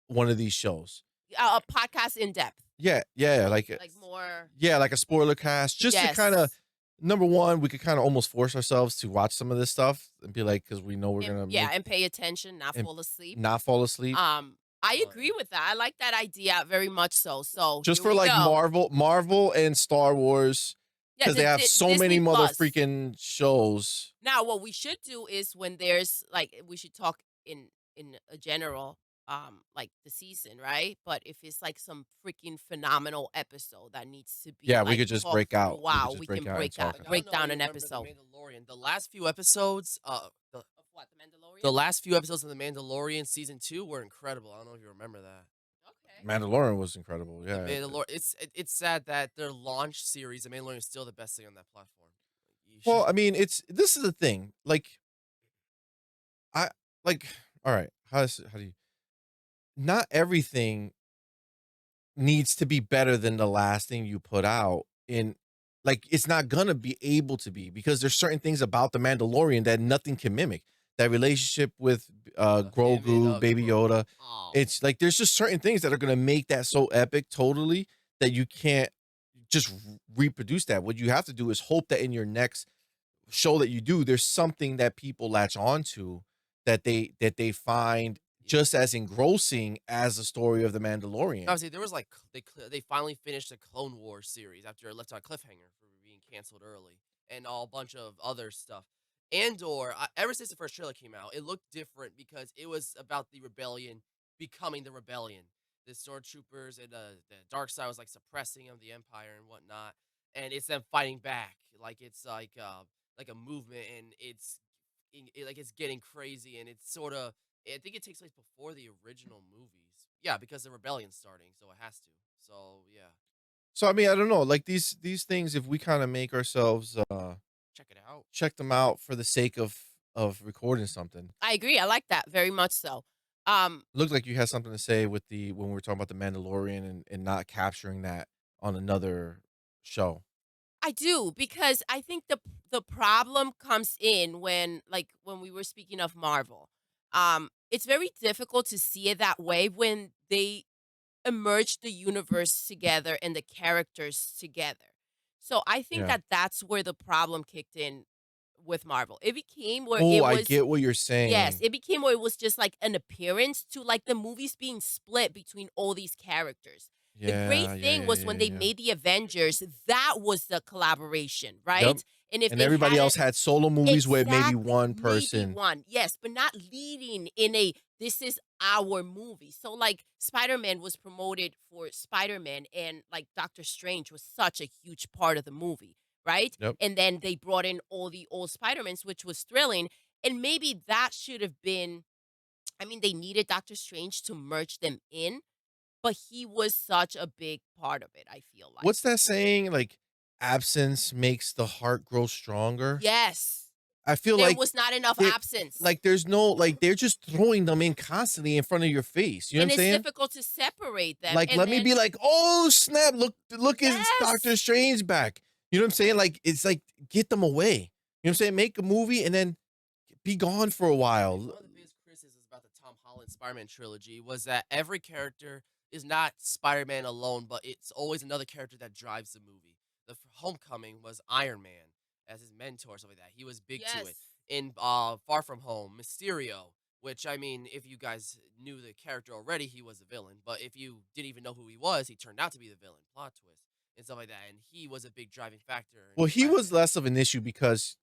one of these shows. a podcast in depth, Yeah, yeah, like like more. yeah, like a spoiler cast, just to kind of Yes, number one, we could kind of almost force ourselves to watch some of this stuff and be like, because we know we're gonna yeah, make and pay attention, not and fall asleep. not fall asleep. I Oh agree with that. I like that idea very much. So Just here for we like go. Marvel and Star Wars, Yeah, because they have so many Disney mother Plus. freaking shows. Now, what we should do is when there's like we should talk in a general like the season, right? But if it's like some freaking phenomenal episode that needs to be Yeah, we like could just talked break out. through, We could wow, just we break can out and break talk out Like I about don't it. know down if you an remember the episode Mandalorian. The last few episodes, of what, the Mandalorian. the last few episodes of the Mandalorian season 2 were incredible. I don't know if you remember that. Okay. Mandalorian was incredible. The Yeah. Mandalorian. It's sad that their launch series, the Mandalorian, is still the best thing on that platform. You Well, should- I mean, this is the thing. Like, I like. All right, how do you? Not everything needs to be better than the last thing you put out. In like, it's not gonna be able to be because there's certain things about the Mandalorian that nothing can mimic. That relationship with him and, Grogu, Baby Yoda. Oh. It's like there's just certain things that are gonna make that so epic, totally, that you can't just reproduce that. What you have to do is hope that in your next show that you do, there's something that people latch onto that they find just as engrossing as the story of the Mandalorian. Obviously, there was like they finally finished the Clone Wars series after it left on a cliffhanger for being canceled early, and a bunch of other stuff. Andor, ever since the first trailer came out, it looked different because it was about the rebellion becoming the rebellion. The stormtroopers and the dark side was like suppressing of the empire and whatnot, and it's them fighting back. Like it's like like a movement, and it's getting crazy, and it's sort of. I think it takes place before the original movies. Yeah, because the rebellion's starting, so it has to. So yeah, So I mean, I don't know, like these things, if we kind of make ourselves check it out. check them out for the sake of recording something. I agree. I like that very much so. Um, Looked like you had something to say with the when we were talking about the Mandalorian and not capturing that on another show. I do because I think the problem comes in when we were speaking of Marvel. It's very difficult to see it that way when they emerge the universe together and the characters together. So I think Yeah. that that's where the problem kicked in with Marvel. It became where Oh, it I was get what you're yes, saying. it became where it was just like an appearance to like the movies being split between all these characters. The great Yeah, yeah, thing yeah, was yeah, when they yeah. made the Avengers, that was the collaboration, Yep. right? And if And they everybody else hadn't had solo movies with maybe exactly, one maybe person. one, yes, but not leading in a this is our movie. So like Spider-Man was promoted for Spider-Man and like Doctor Strange was such a huge part of the movie, right? Yep. And then they brought in all the old Spider-Mans, which was thrilling. And maybe that should have been, I mean, they needed Doctor Strange to merge them in, but he was such a big part of it, I feel like. What's that saying? Like, absence makes the heart grow stronger. Yes. I feel There like was not enough there absence. like there's no like they're just throwing them in constantly in front of your face. You know what And I'm it's saying? difficult to separate them. Like, And let me then be like, oh snap! Look, it's Doctor yes. Strange back. You know what I'm saying? Like, it's like get them away. You know what I'm saying? Make a movie and then be gone for a while. One of the biggest criticisms about the Tom Holland Spider-Man trilogy was that every character is not Spider-Man alone, but it's always another character that drives the movie. Homecoming was Iron Man as his mentor, stuff like that. He was big to it. Yes. In Far From Home, Mysterio, which I mean, if you guys knew the character already, he was a villain. But if you didn't even know who he was, he turned out to be the villain. Plot twist and stuff like that. And he was a big driving factor in Well, he was Spider-Man. less of an issue because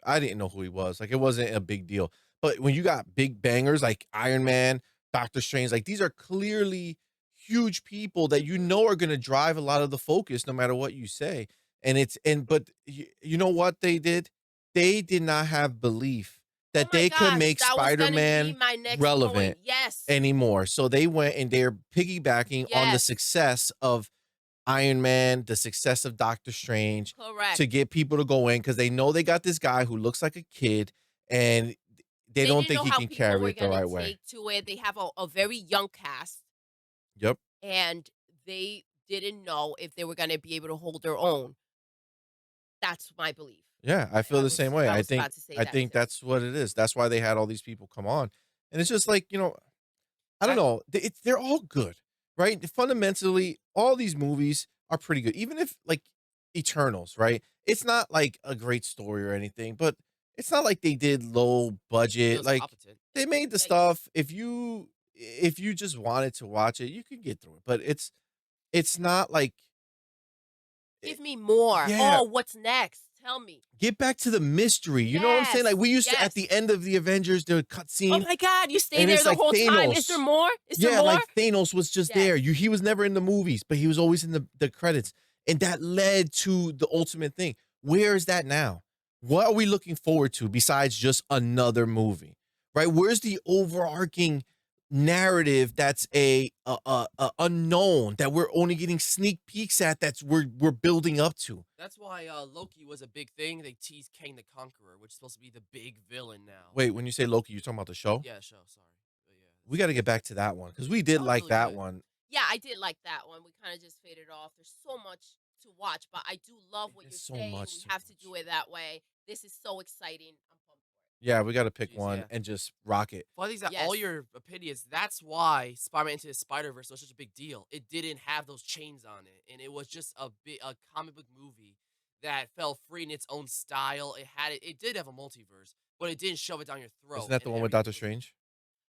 I didn't know who he was. Like, it wasn't a big deal. But when you got big bangers like Iron Man, Doctor Strange, like these are clearly huge people that you know are going to drive a lot of the focus no matter what you say. And but you know what they did? They did not have belief Oh that my they could gosh, make that was gonna be Spider-Man my next point. relevant Yes. anymore. So they went and they're piggybacking on the Yes. success of Iron Man, the success of Doctor Strange Correct. to get people to go in because they know they got this guy who looks like a kid and they They don't didn't think know he how can people carry were it the gonna right way. take to it. They have a very young cast, Yep. and they didn't know if they were gonna be able to hold their own. That's my belief. Yeah, I feel I the was same way. I was about to say I that think too. that's what it is. That's why they had all these people come on. And it's just like, I don't I know. They're all good, right? Fundamentally, all these movies are pretty good. Even if like Eternals, right? It's not like a great story or anything, but it's not like they did low it budget. was Like competent. they made the Yeah, stuff. If you just wanted to watch it, you could get through it. But it's not like give me more. yeah, Oh, what's next? Tell me. get back to the mystery. You know what I'm saying? Yes. Like we used to at Yes. the end of the Avengers, the Oh cutscene, my God, you stay and there it's the like whole time. Is there Thanos. more? Is there Yeah, more? like Thanos was just Yes. there. He was never in the movies, but he was always in the credits. And that led to the ultimate thing. Where is that now? What are we looking forward to besides just another movie? Right? Where's the overarching narrative that's a unknown that we're only getting sneak peeks at that's we're building up to? That's why Loki was a big thing. They teased Kang the Conqueror, which is supposed to be the big villain now. Wait, when you say Loki, you're talking about the show? Yeah, show. Sorry, but yeah, We got to get back to that one because we did that was like really that good. one. Yeah, I did like that one. We kind of just faded off. There's so much to watch, but I do love what you're There's so saying. much We to have to watch. do it that way. This is so exciting. I'm pumped for it. Yeah, we got to pick Jeez, one yeah. and just rock it. Funny things that Yes. all your opinions. That's why Spider-Man Into the Spider-Verse was such a big deal. It didn't have those chains on it, and it was just a comic book movie that felt free in its own style. It did have a multiverse, but it didn't shove it down your throat. Isn't that the and one with every Doctor movie. Strange?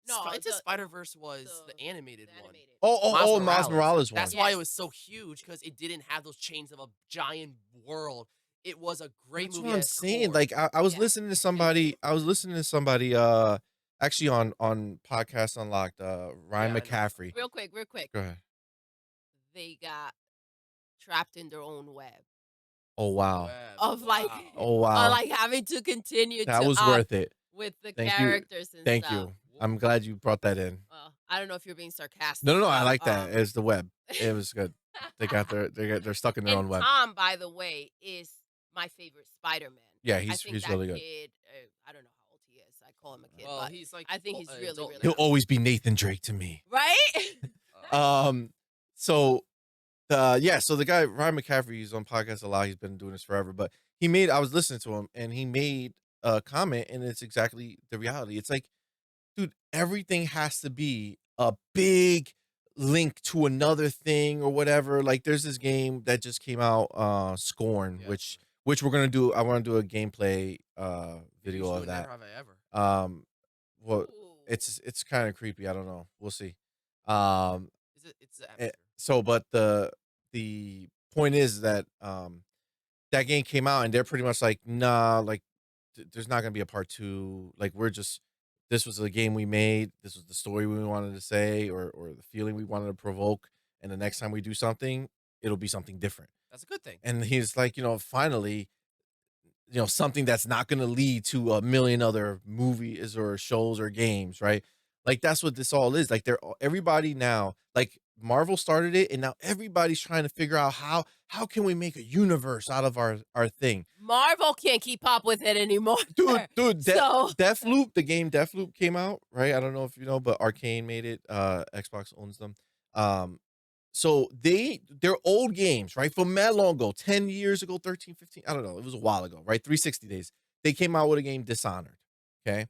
No, Into the Spider-Verse was the animated one. animated. Oh, Miles Morales one. That's why it Yes. was so huge because it didn't have those chains of a giant world. It was a great That's movie. what I'm at its saying. core. Like I was Yeah, listening to I somebody. agree. I was listening to somebody. Actually on Podcast Unlocked. Ryan Yeah, I know. McCaffrey. Real quick. Go ahead. They got trapped in their own web. Oh wow. Web. of like, Wow. Oh wow. like having to continue That to was worth it. with the Thank you. characters and Thank stuff. you. I'm glad you brought that in. Well, I don't know if you're being sarcastic. No, I but, like that. It's the web. It was good. They're stuck in their own and web. Tom, by the way, is my favorite Spider-Man. Yeah, I he's think that really good. kid, I don't know how old he is. I call him a kid, Well, but he's like I think he's really, adult really He'll good. always be Nathan Drake to me. Right? So so the guy Ryan McCaffrey, he's on podcasts a lot. He's been doing this forever, but I was listening to him and he made a comment, and it's exactly the reality. It's like, dude, everything has to be a big link to another thing or whatever. Like there's this game that just came out, Scorn, Yes. which we're gonna do. I want to do a gameplay video Usually of would that. Never have I ever. Well, Ooh. it's kind of creepy. I don't know. We'll see. Um, It's the atmosphere. so, but the point is that that game came out and they're pretty much like, nah, like there's not gonna be a part 2. Like this was the game we made. This was the story we wanted to say, or the feeling we wanted to provoke. And the next time we do something, it'll be something different. That's a good thing. And he's like, finally, something that's not going to lead to a million other movies or shows or games, right? Like that's what this all is. Like everybody now, like Marvel started it, and now everybody's trying to figure out how can we make a universe out of our thing. Marvel can't keep up with it anymore. Dude, So- Deathloop, the game Deathloop came out, right? I don't know if you know, but Arcane made it. Xbox owns them. So they're old games, right? From mad long ago, 10 years ago, 13, 15, I don't know. It was a while ago, right? 360 days. They came out with a game, Dishonored. Okay.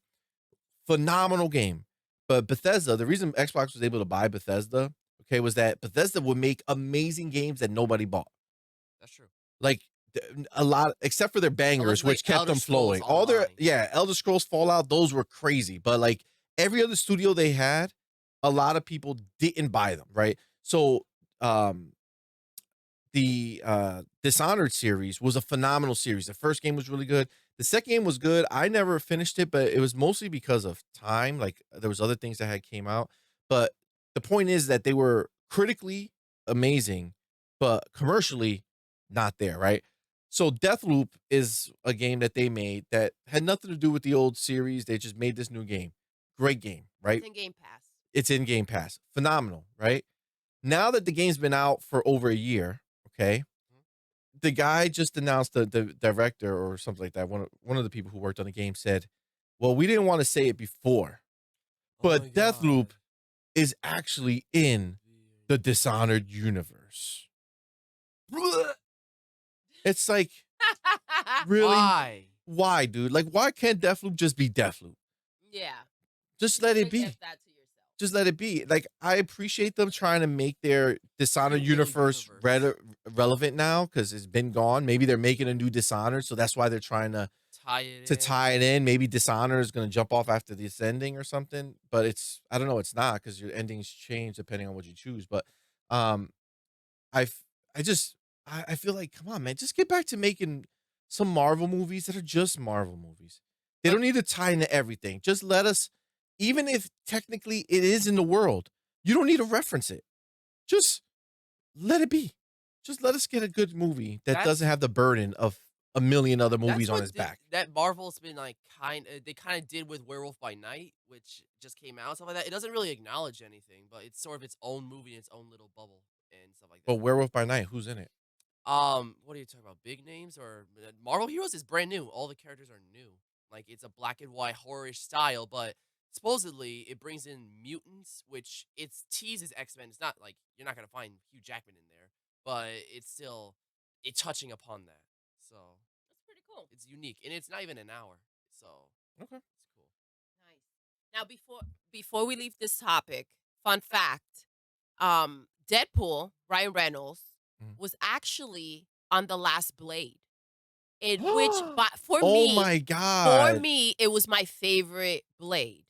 Phenomenal game. But Bethesda, the reason Xbox was able to buy Bethesda, okay, was that Bethesda would make amazing games that nobody bought. That's true. Like a lot, except for their bangers, like which kept Elder them flowing. Scrolls All their, Online. Elder Scrolls Fallout, those were crazy. But like every other studio they had, a lot of people didn't buy them, right? So the Dishonored series was a phenomenal series. The first game was really good. The second game was good. I never finished it, but it was mostly because of time. Like there was other things that had came out. But the point is that they were critically amazing, but commercially not there, right? So Deathloop is a game that they made that had nothing to do with the old series. They just made this new game. Great game, right? It's in Game Pass. It's in Game Pass. Phenomenal, right? Now that the game's been out for over a year, okay, the guy just announced, the director or something like that, one of the people who worked on the game said, well, we didn't want to say it before, but Oh my God. Deathloop is actually in the Dishonored universe. It's like, really? Why, dude? Like, why can't Deathloop just be Deathloop? Yeah. Just You let it should've be. kept that to yourself. Just let it be. Like, I appreciate them trying to make their Dishonored Real universe universe. relevant now because it's been gone. Maybe they're making a new Dishonored, so that's why they're trying to tie it in. Maybe Dishonored is going to jump off after this ending or something. But I don't know, it's not, because your endings change depending on what you choose. But I feel like, come on, man, just get back to making some Marvel movies that are just Marvel movies. They don't need to tie into everything. Just let us, even if technically it is in the world, you don't need to reference it. Just let it be. Just let us get a good movie that doesn't have the burden of a million other movies on its back. That Marvel's been like they kind of did with Werewolf by Night, which just came out and stuff like that. It doesn't really acknowledge anything, but it's sort of its own movie, its own little bubble and stuff like that. But Werewolf by Night, who's in it? What are you talking about? Big names or Marvel Heroes is brand new. All the characters are new. Like it's a black and white horror-ish style, but supposedly it brings in mutants, which it's teases X-Men. It's not like you're not gonna find Hugh Jackman in there, but it's still touching upon that. So That's pretty cool. it's unique, and it's not even an hour. So Okay. it's cool. Nice. Now, before we leave this topic, fun fact: Deadpool, Ryan Reynolds, was actually on the last Blade, in which, but for Oh me, my God. for me, it was my favorite Blade,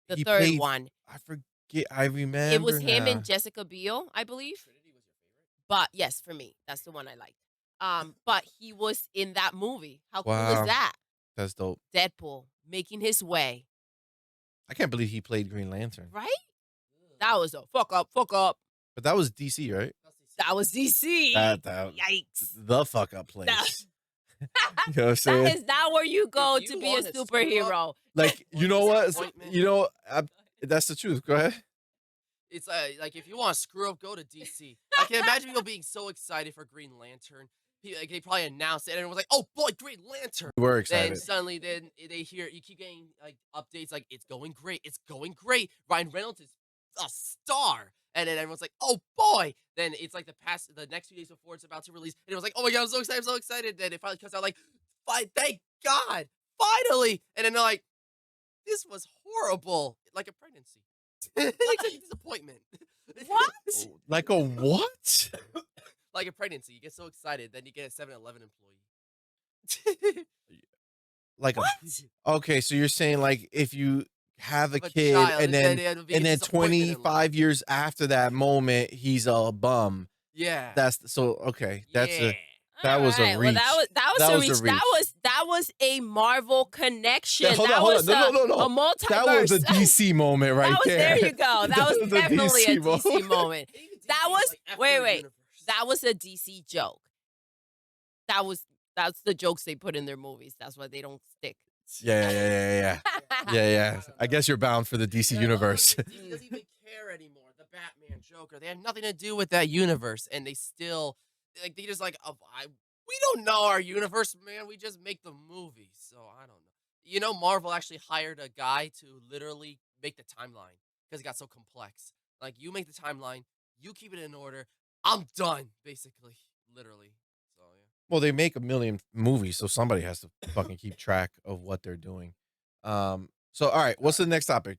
the He third played- one. I forget. I remember. It was him now. and Jessica Biel, I believe. Trinity was your favorite? But yes, for me, that's the one I liked. But he was in that movie. How cool Wow. is that? That's dope. Deadpool making his way, I can't believe he played Green Lantern. right? That was a fuck up. But that was DC, right? that was DC. That Yikes. the fuck up place. You know what I'm saying? That is not where you go If you to be a wanna screw up- superhero. Like, you know what? Disappointment. You know, that's the truth. Go ahead. It's like if you want to screw up, go to DC. I can imagine people being so excited for Green Lantern. Like, they probably announced it, and everyone was like, "Oh boy, Green Lantern!" We're Then excited. suddenly, then they hear you keep getting like updates, like it's going great, it's going great. Ryan Reynolds is a star, and then everyone's like, "Oh boy!" Then it's like the next few days before it's about to release, and it was like, "Oh my god, I'm so excited!" Then it finally comes out, like, thank God, finally!" And then they're like, "This was horrible, like a pregnancy." Like a disappointment. What? Like a what? Like a pregnancy. You get so excited, then you get a 7-Eleven employee. Like okay, so you're saying like if you have a Of a kid child, and then it'll be a and then disappointment in life. 25 years after that moment, he's a bum. Yeah. That's so okay. That's yeah. that was a Alright, well, that reach. was That a was a reach. reach. That was a Marvel connection. Hold that on. was No. a multiverse. That was a DC moment right that was, there. there you go. That was a definitely a DC moment. moment. Even That DC's, was like, after wait, the wait. universe. That was a DC joke. That's the jokes they put in their movies. That's why they don't stick. Yeah. I guess you're bound for the DC Yeah, universe. look, DC doesn't even care anymore. The Batman, Joker, they had nothing to do with that universe, and they still, like, they just like, we don't know our universe, man. We just make the movies, so I don't know. You know, Marvel actually hired a guy to literally make the timeline because it got so complex. Like, you make the timeline, you keep it in order. I'm done, basically, literally. So yeah. Well, they make a million movies, so somebody has to fucking keep track of what they're doing. So all right, what's the next topic?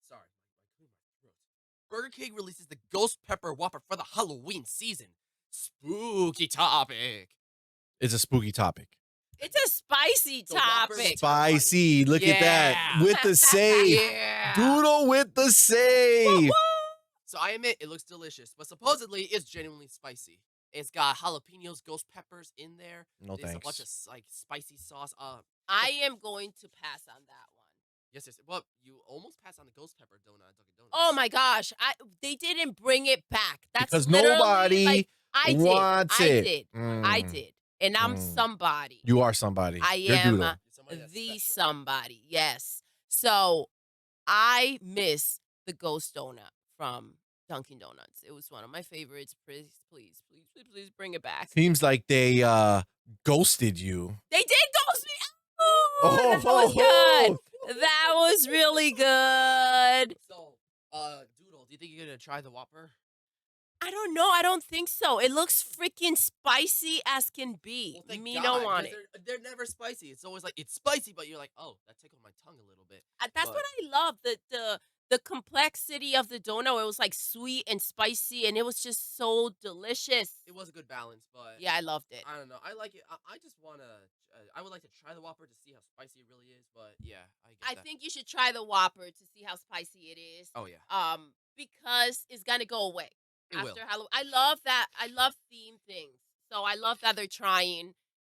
Sorry, my throat. Burger King releases the Ghost Pepper Whopper for the Halloween season. Spooky topic. It's a spooky topic. It's a spicy The Whopper topic. makes- Spicy. Look at that. Yeah. With the save. Yeah. Doodle with the save. So I admit it looks delicious, but supposedly it's genuinely spicy. It's got jalapenos, ghost peppers in there. No There's a thanks. bunch of like spicy sauce. I am going to pass on that one. Yes. Well, you almost passed on the ghost pepper donut at Dunkin' Donuts. Oh my gosh, they didn't bring it back. That's Because literally, nobody like, I wants it. did. I Mm. did. And I'm Mm. somebody. You are somebody. I You're am Doodle. You're somebody that's the special. somebody. Yes. So I miss the ghost donut from Dunkin' Donuts. It was one of my favorites. Please bring it back. Seems like they ghosted you. They did ghost me. Oh, that was good. That was really good. So, Doodle, do you think you're gonna try the Whopper? I don't know. I don't think so. It looks freaking spicy as can be. Well, thank Me God, don't want it. because they're never spicy. It's always like it's spicy, but you're like, oh, that tickled my tongue a little bit. That's but- what I love. The complexity of the donut. It was like sweet and spicy, and it was just so delicious. It was a good balance, but Yeah, I loved it. I don't know. I like it. I just wanna. I would like to try the Whopper to see how spicy it really is, but yeah, I get I that. think you should try the Whopper to see how spicy it is. Oh yeah, Because it's gonna go away it will. after Halloween. I love that. I love theme things, so I love that they're trying.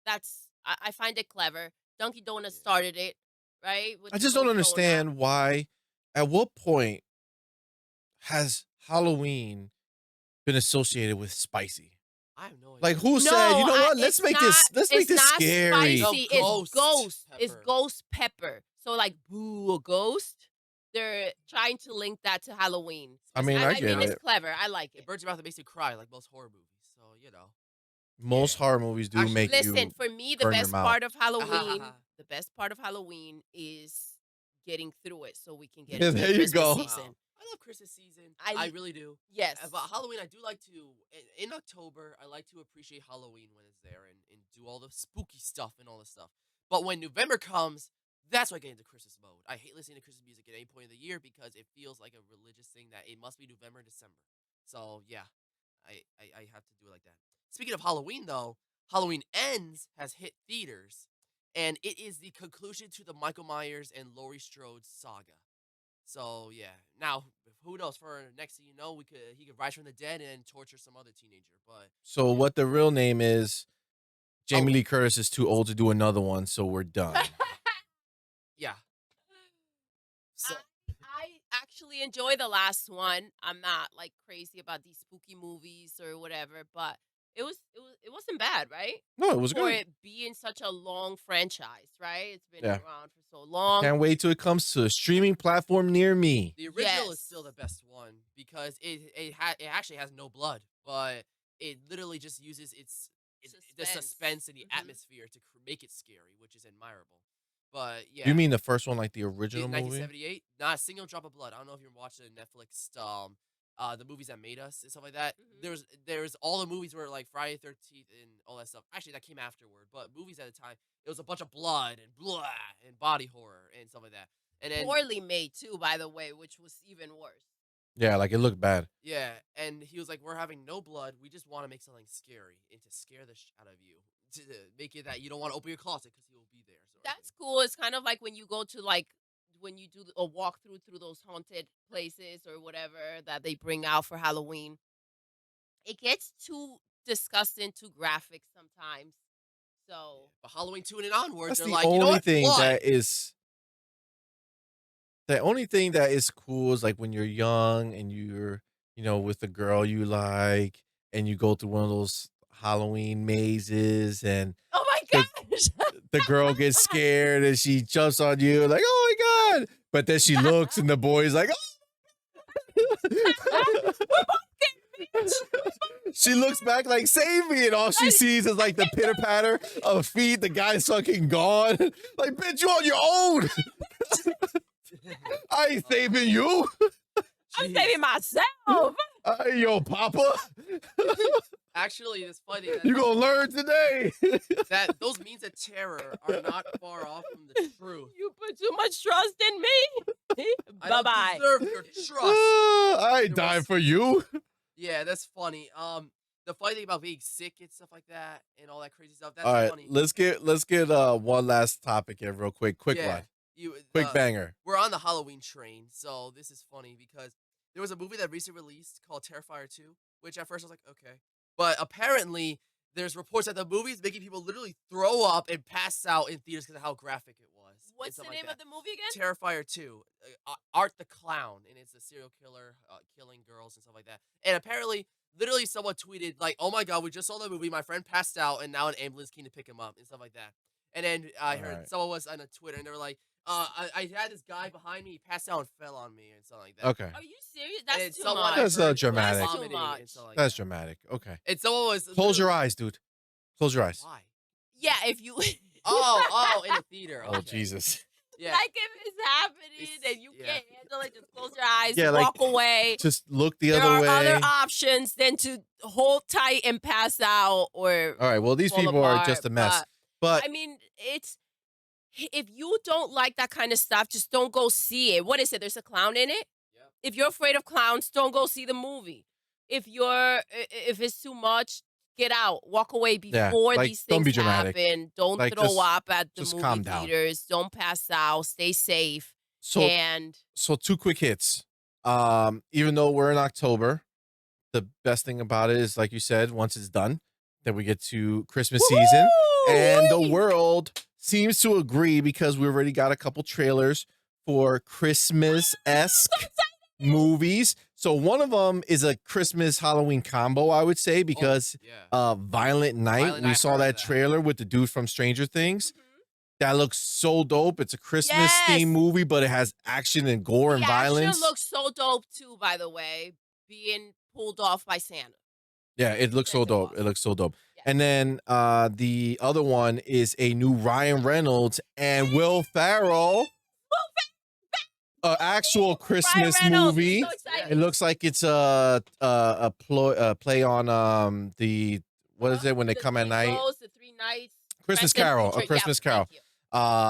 I find it clever. Dunkin' Donuts Yeah. started it, right? With I the just don't ghost donut. understand why. At what point has Halloween been associated with spicy? I have no idea. Like, who said, you know what? Let's it's make this. Let's make it's this not scary. Spicy. No, It's ghost ghost. It's pepper. ghost pepper. So like, boo, a ghost. They're trying to link that to Halloween. I mean, I get it's it. clever. I like It it. burns your mouth and makes you cry like most horror movies. So you know. Most Yeah. horror movies do Actually, make Listen, you. for me, the burn your best mouth. part of Halloween, the best part of Halloween is getting through it, so we can get Yeah, into the there you Christmas go. season. Wow. I love Christmas season. I- I really do. Yes. But Halloween, I do like to, in October, I like to appreciate Halloween when it's there and do all the spooky stuff and all this stuff. But when November comes, that's when I get into Christmas mode. I hate listening to Christmas music at any point of the year because it feels like a religious thing that it must be November, December. So yeah, I have to do it like that. Speaking of Halloween, though, Halloween Ends has hit theaters, and it is the conclusion to the Michael Myers and Laurie Strode saga. So yeah, now who knows? For next thing you know, he could rise from the dead and torture some other teenager. But So what the real name is? Jamie Oh. Lee Curtis is too old to do another one, so we're done. yeah. So I actually enjoy the last one. I'm not like crazy about these spooky movies or whatever, but it wasn't bad, right? No, it was For good. it being such a long franchise, right? It's been Yeah. around for so long. Can't wait till it comes to a streaming platform near me. The original is Yes. still the best one because it actually has no blood, but it literally just uses the suspense and the Mhm. atmosphere to make it scary, which is admirable. But yeah, You mean the first one, like the the original movie? 1978, not a single drop of blood. I don't know if you're watching Netflix, the movies that made us and stuff like that. Mhm. There's all the movies were like Friday 13th and all that stuff. Actually, that came afterward, but movies at the time, it was a bunch of blood and blah and body horror and stuff like that. And then Poorly made too, by the way, which was even worse. Yeah, like it looked bad. yeah, and he was like, "We're having no blood. We just want to make something scary and to scare the out of you, to make it that you don't want to open your closet because he will be there." Sort of That's thing. cool. It's kind of like when you go to like when you do a walkthrough through those haunted places or whatever that they bring out for Halloween. It gets too disgusting, too graphic sometimes. So But Halloween 2 and onwards, That's they're the like, you know only what? thing Blood. that is. The only thing that is cool is like when you're young and you're, with the girl you like, and you go through one of those Halloween mazes, and oh my the gosh. the girl gets scared and she jumps on you like, oh my god! But then she looks and the boy's like, oh! She looks back like, save me, and all she sees is like the pitter patter of feet. The guy's fucking gone. Like, bitch, you on your own. I ain't saving you. I'm Jeez. saving myself. Yo, Papa. Actually, it's funny You gonna learn today. that those means of terror are not far off from the truth. You put too much trust in me. I Bye don't bye. deserve your trust. I ain't There dying was- for you. Yeah, that's funny. The funny thing about being sick and stuff like that and all that crazy stuff, that's All right, funny. let's get one last topic here real quick. Quick Yeah, one. You, Quick banger. We're on the Halloween train, so this is funny because there was a movie that recently released called Terrifier 2, which at first I was like, okay. But apparently, there's reports that the movie is making people literally throw up and pass out in theaters because of how graphic it was. and What's stuff the like name that. of the movie again? Terrifier 2, Art the Clown, and it's a serial killer killing girls and stuff like that. And apparently, literally someone tweeted, like, oh my god, we just saw the movie, my friend passed out, and now an ambulance came to pick him up, and stuff like that. And then I heard Alright. someone was on a Twitter, and they were like, I had this guy behind me, he passed out and fell on me, and something like that. Okay. Are you serious? And That's too someone much. I That's heard dramatic. was That's too vomiting and much. stuff like That's that. dramatic. Okay. And someone was Close your literally- eyes, dude. Close your eyes. Why? Yeah, if you Oh, in the theater. Oh, okay. Jesus. Yeah. like if it's happening It's- and you yeah. can't handle it, just close your eyes, Yeah, like, walk away. Just look the There other are way. other options than to hold tight and pass out or All right. Well, these fall people are apart, just a mess. but But I mean, it's if you don't like that kind of stuff, just don't go see it. What is it? There's a clown in it. Yep. If you're afraid of clowns, don't go see the movie. If it's too much, get out, walk away Yeah, before like, these don't things be dramatic. happen. Don't Like, throw just- up at the just movie calm down. theaters. Don't pass out. Stay safe. so And so two quick hits. Even though we're in October, the best thing about it is, like you said, once it's done, then we get to Christmas season, and the world seems to agree because we already got a couple trailers for Christmas-esque movies. So one of them is a Christmas Halloween combo, I would say, because Yeah. Violent Night. Violent We Night, saw heard of that that. trailer with the dude from Stranger Things. Mhm. That looks so dope. It's a Christmas Yes. themed movie, but it has action and gore and the violence. action looks so dope too. By the way, being pulled off by Santa. Yeah, it looks so That's dope. awesome. It looks so dope. Yeah. And then the other one is a new Ryan Reynolds and Will Ferrell. Actual Christmas Ryan Reynolds, movie. I'm so excited. It looks like it's a play on the what is it when they The come at three night? Bows, the 3 nights. Christmas Present, Carol, a future. Christmas Yeah, Carol. thank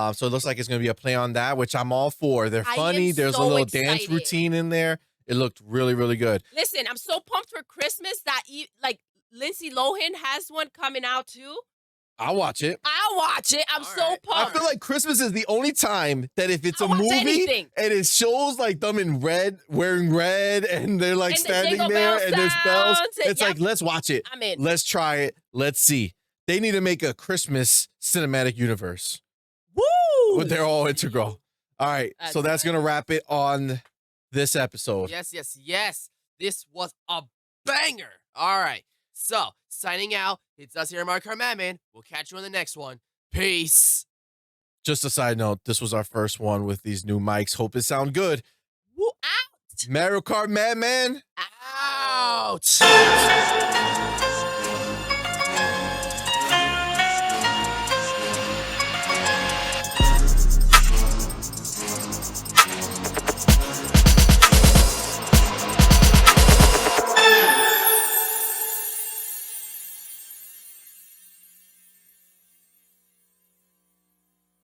you. So it looks like it's gonna be a play on that, which I'm all for. They're I am funny. There's a so little dance excited. routine in there. It looked really, really good. Listen, I'm so pumped for Christmas that like Lindsay Lohan has one coming out too. I'll watch it. I'll watch it. I'm All so right. I pumped. feel like Christmas is the only time that if it's I'll a watch movie anything. and it shows like them in red, wearing red, and they're like And the standing jingle there bell and there's bells, sounds and- it's like, let's watch it. I'm in. Let's try it. Let's see. They need to make a Christmas cinematic universe Woo! where they're all integral. All right. So that's That's going to wrap it on this episode. Yes. This was a banger. All right. So, signing out. It's us here at Mario Kart Madman. We'll catch you on the next one. Peace. Just a side note, this was our first one with these new mics. Hope it sound good. Woo, out. Mario Kart Madman. Out.